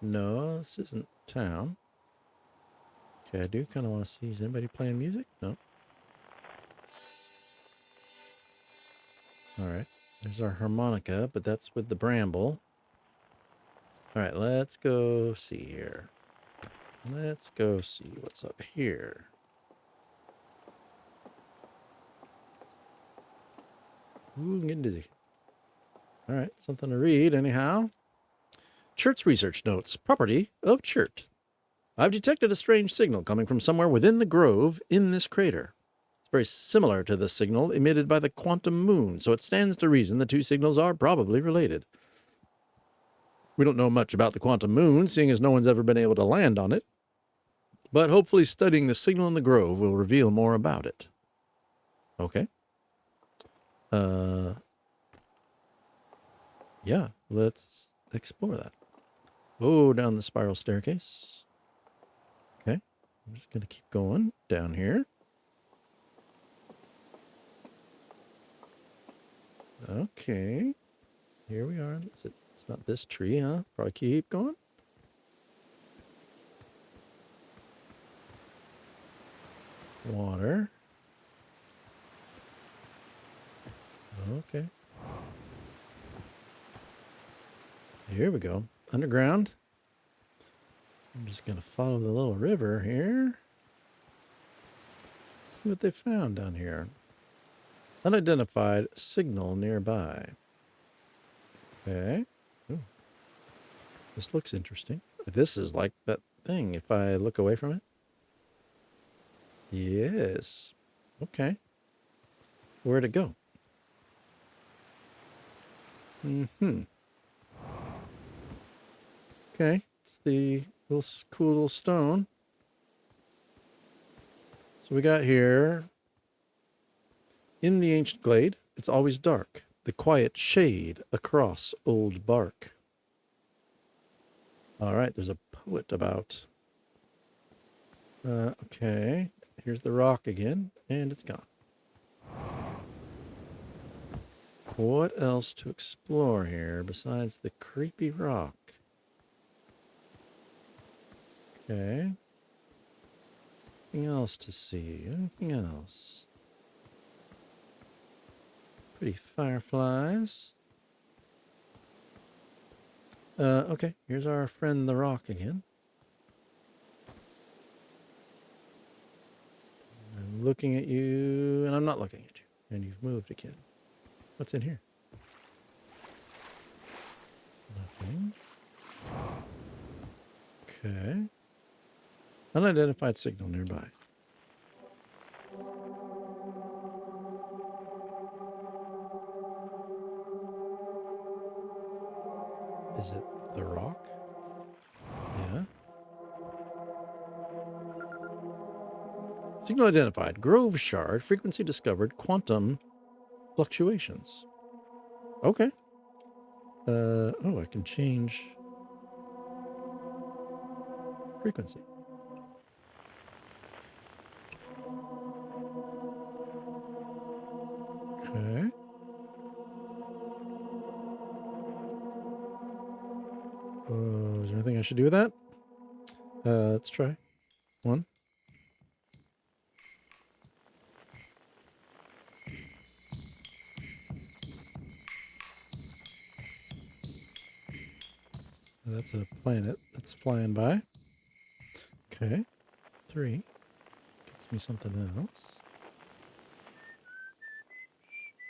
No, this isn't town. Okay, I do kind of want to see. Is anybody playing music? No. All right. There's our harmonica, but that's with the bramble. All right, let's go see here. Let's go see what's up here. Ooh, I'm getting dizzy. All right, something to read anyhow. Chert's research notes. Property of Chert. I've detected a strange signal coming from somewhere within the grove in this crater. It's very similar to the signal emitted by the quantum moon, so it stands to reason the two signals are probably related. We don't know much about the quantum moon, seeing as no one's ever been able to land on it. But hopefully studying the signal in the grove will reveal more about it. Okay. Yeah, let's explore that. Oh, down the spiral staircase. Okay. I'm just going to keep going down here. Okay. Here we are. It's not this tree, huh? Probably keep going. Water. Okay. Here we go. Underground. I'm just going to follow the little river here. See what they found down here. Unidentified signal nearby. Okay. Ooh. This looks interesting. This is like that thing if I look away from it. Yes. Okay. Where'd it go? Mm-hmm. Okay. It's the little cool little stone. So we got here. In the ancient glade, it's always dark. The quiet shade across old bark. All right, there's a poet about. Okay, here's the rock again, and it's gone. What else to explore here besides the creepy rock? Okay. Anything else to see? Anything else? Pretty fireflies. Okay, here's our friend the rock again. I'm looking at you, and I'm not looking at you. And you've moved again. What's in here? Nothing. Okay. Unidentified signal nearby. Is it the rock? Yeah. Signal identified. Grove shard. Frequency discovered. Quantum fluctuations. Okay. Oh, I can change frequency. Okay. Is there anything I should do with that? Let's try. One. That's a planet that's flying by. Okay. 3. Gives me something else.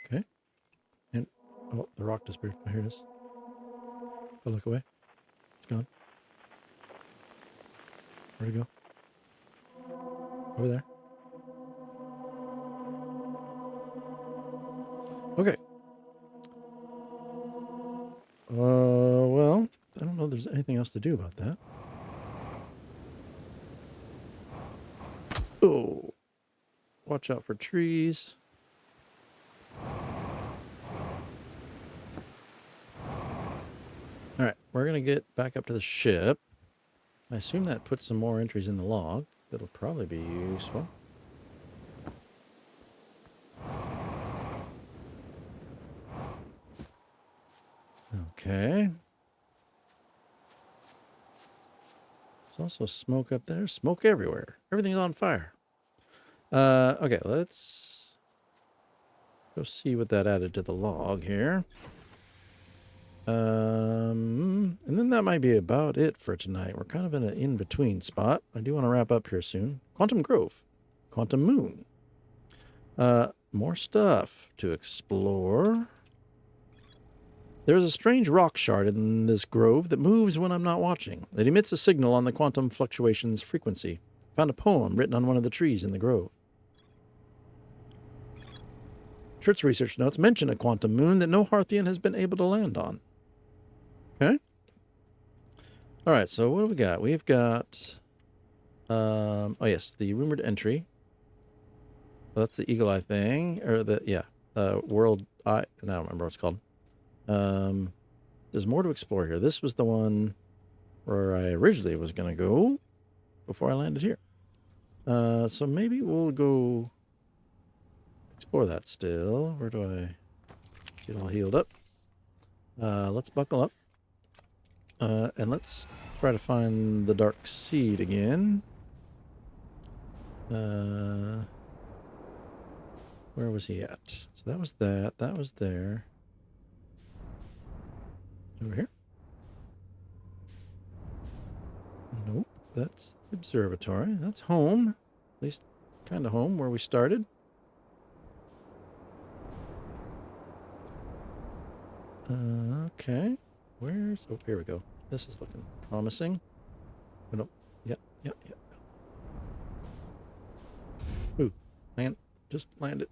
Okay. And, oh, the rock disappeared. Oh, here it is. If I look away, it's gone. Where'd it go? Over there. Okay. Well, I don't know if there's anything else to do about that. Oh, watch out for trees. All right, we're going to get back up to the ship. I assume that puts some more entries in the log. That'll probably be useful. Okay. There's also smoke up there. Smoke everywhere. Everything's on fire. Okay, let's go see what that added to the log here. And then that might be about it for tonight. We're kind of in an in-between spot. I do want to wrap up here soon. Quantum Grove. Quantum Moon. More stuff to explore. There's a strange rock shard in this grove that moves when I'm not watching. It emits a signal on the quantum fluctuations frequency. Found a poem written on one of the trees in the grove. Schurt's research notes mention a quantum moon that no Hearthian has been able to land on. Okay. All right, so what do we got? We've got, oh yes, the rumored entry. That's the eagle eye thing, or world eye. I don't remember what it's called. There's more to explore here. This was the one where I originally was going to go before I landed here. So maybe we'll go explore that still. Where do I get all healed up? Let's buckle up. And let's try to find the dark seed again. Where was he at? So that was that. That was there. Over here? Nope. That's the observatory. That's home. At least kind of home where we started. Okay. Where's... Oh, here we go. This is looking promising. Oh, no. Yep. Ooh. Land. Just landed.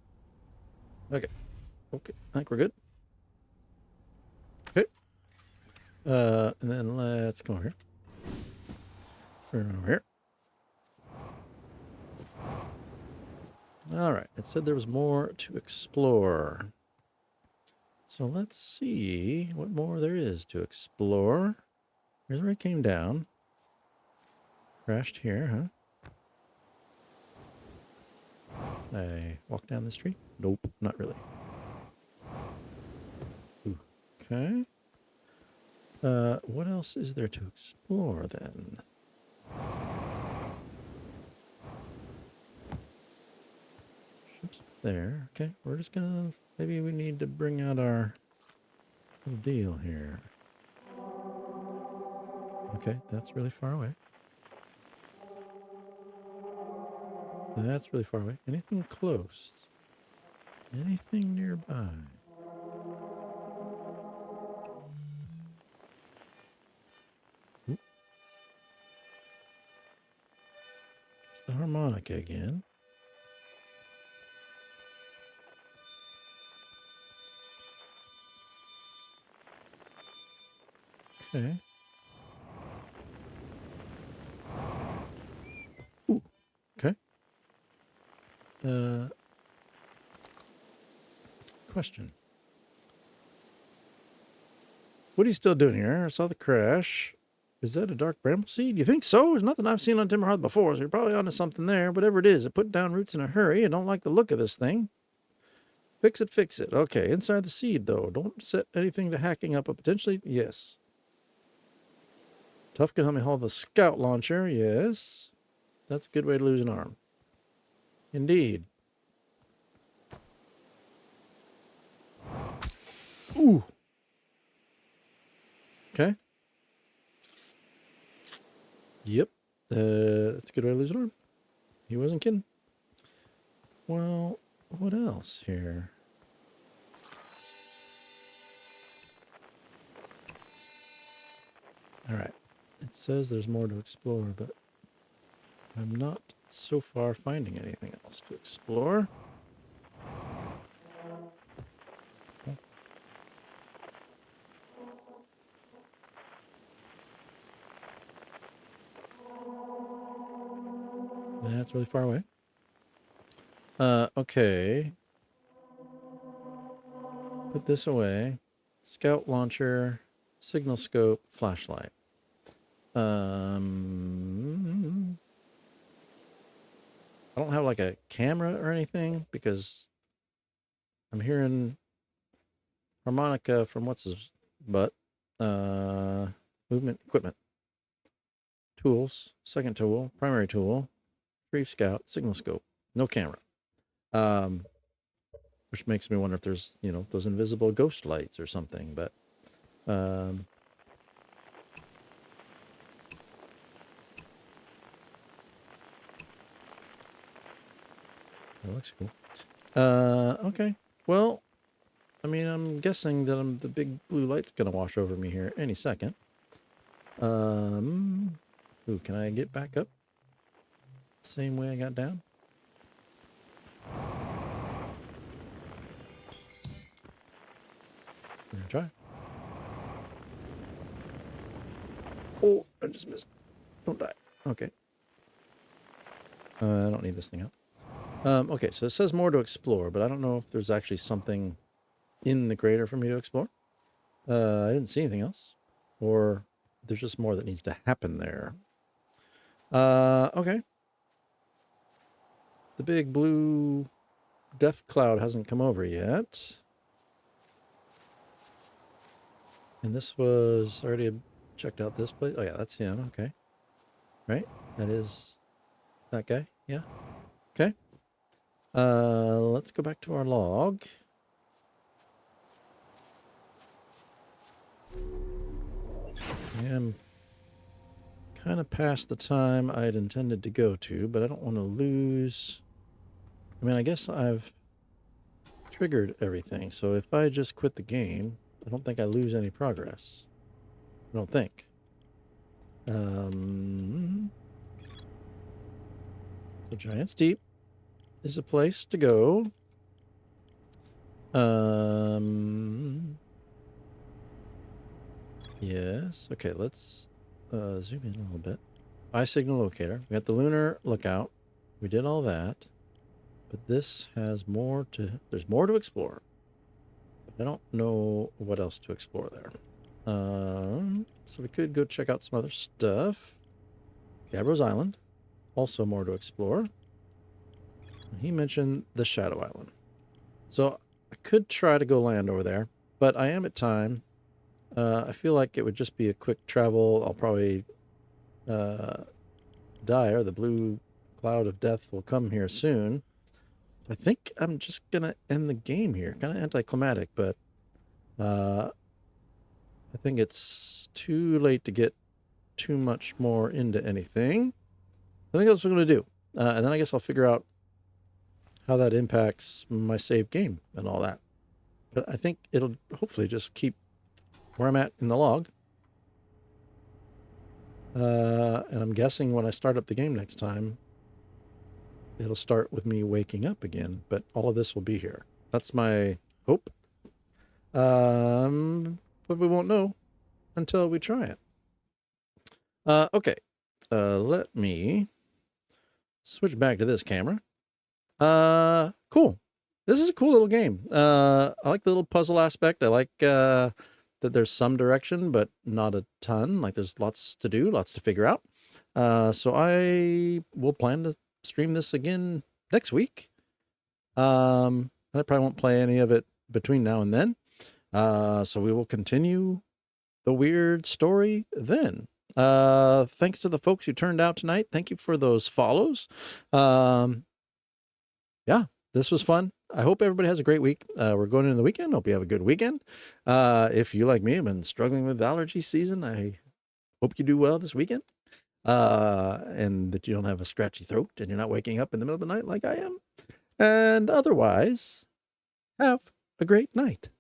Okay. Okay. I think we're good. Okay. And then let's go over here. Run over here. All right. It said there was more to explore. So let's see what more there is to explore. Here's where I came down. Crashed here, huh? Can I walk down this tree? Nope, not really. Ooh, okay. What else is there to explore then? Ships there. Okay, we're just gonna... Maybe we need to bring out our little deal here. Okay, that's really far away. That's really far away. Anything close? Anything nearby? Oop. It's the harmonica again. Okay. Ooh. Okay. Question. What are you still doing here? I saw the crash. Is that a dark bramble seed? You think so? There's nothing I've seen on Timberhearth before, so you're probably onto something there. Whatever it is, it put down roots in a hurry. I don't like the look of this thing. Fix it, fix it. Okay, inside the seed, though. Don't set anything to hacking up, but potentially, yes. Tough can help me haul the scout launcher, yes. That's a good way to lose an arm. Indeed. Ooh. Okay. Yep. That's a good way to lose an arm. He wasn't kidding. Well, what else here? All right. It says there's more to explore, but I'm not so far finding anything else to explore. That's really far away. Okay. Put this away. Scout launcher, signal scope, flashlight. I don't have like a camera or anything because I'm hearing harmonica from what's his butt. Movement equipment. Tools, second tool, primary tool, brief scout, signal scope, no camera. Which makes me wonder if there's, you know, those invisible ghost lights or something, but that looks cool. Okay. Well, I mean, I'm guessing that the big blue light's gonna wash over me here any second. Ooh, can I get back up? Same way I got down? I'm gonna try. Oh, I just missed. Don't die. Okay. I don't need this thing out. Okay, so it says more to explore, but I don't know if there's actually something in the crater for me to explore. I didn't see anything else. Or there's just more that needs to happen there. Okay. The big blue death cloud hasn't come over yet. And this was already checked out this place. Oh, yeah, that's him. Okay. Right? That is that guy. Yeah. Okay. Let's go back to our log. I am kind of past the time I'd intended to go to, but I don't want to lose. I mean, I guess I've triggered everything. So if I just quit the game, I don't think I lose any progress. I don't think. So Giant's Deep is a place to go. Yes. Okay, let's zoom in a little bit. Eye signal locator. We got the lunar lookout. We did all that. But this has more to... There's more to explore. But I don't know what else to explore there. So we could go check out some other stuff. Gabbro's Island. Also more to explore. He mentioned the Shadow Island. So I could try to go land over there. But I am at time. I feel like it would just be a quick travel. I'll probably die, or the blue cloud of death will come here soon. I think I'm just going to end the game here. Kind of anticlimactic, but I think it's too late to get too much more into anything. I think that's what I'm going to do. And then I guess I'll figure out how that impacts my save game and all that. But I think it'll hopefully just keep where I'm at in the log. And I'm guessing when I start up the game next time, it'll start with me waking up again, but all of this will be here. That's my hope. But we won't know until we try it. Okay. Let me switch back to this camera. Cool. This is a cool little game. I like the little puzzle aspect. I like that there's some direction, but not a ton. Like there's lots to do, lots to figure out. So I will plan to stream this again next week. I probably won't play any of it between now and then. So we will continue the weird story then. Thanks to the folks who turned out tonight. Thank you for those follows. Yeah, this was fun. I hope everybody has a great week. We're going into the weekend. Hope you have a good weekend. If you, like me, have been struggling with allergy season, I hope you do well this weekend. And that you don't have a scratchy throat and you're not waking up in the middle of the night like I am. And otherwise, have a great night.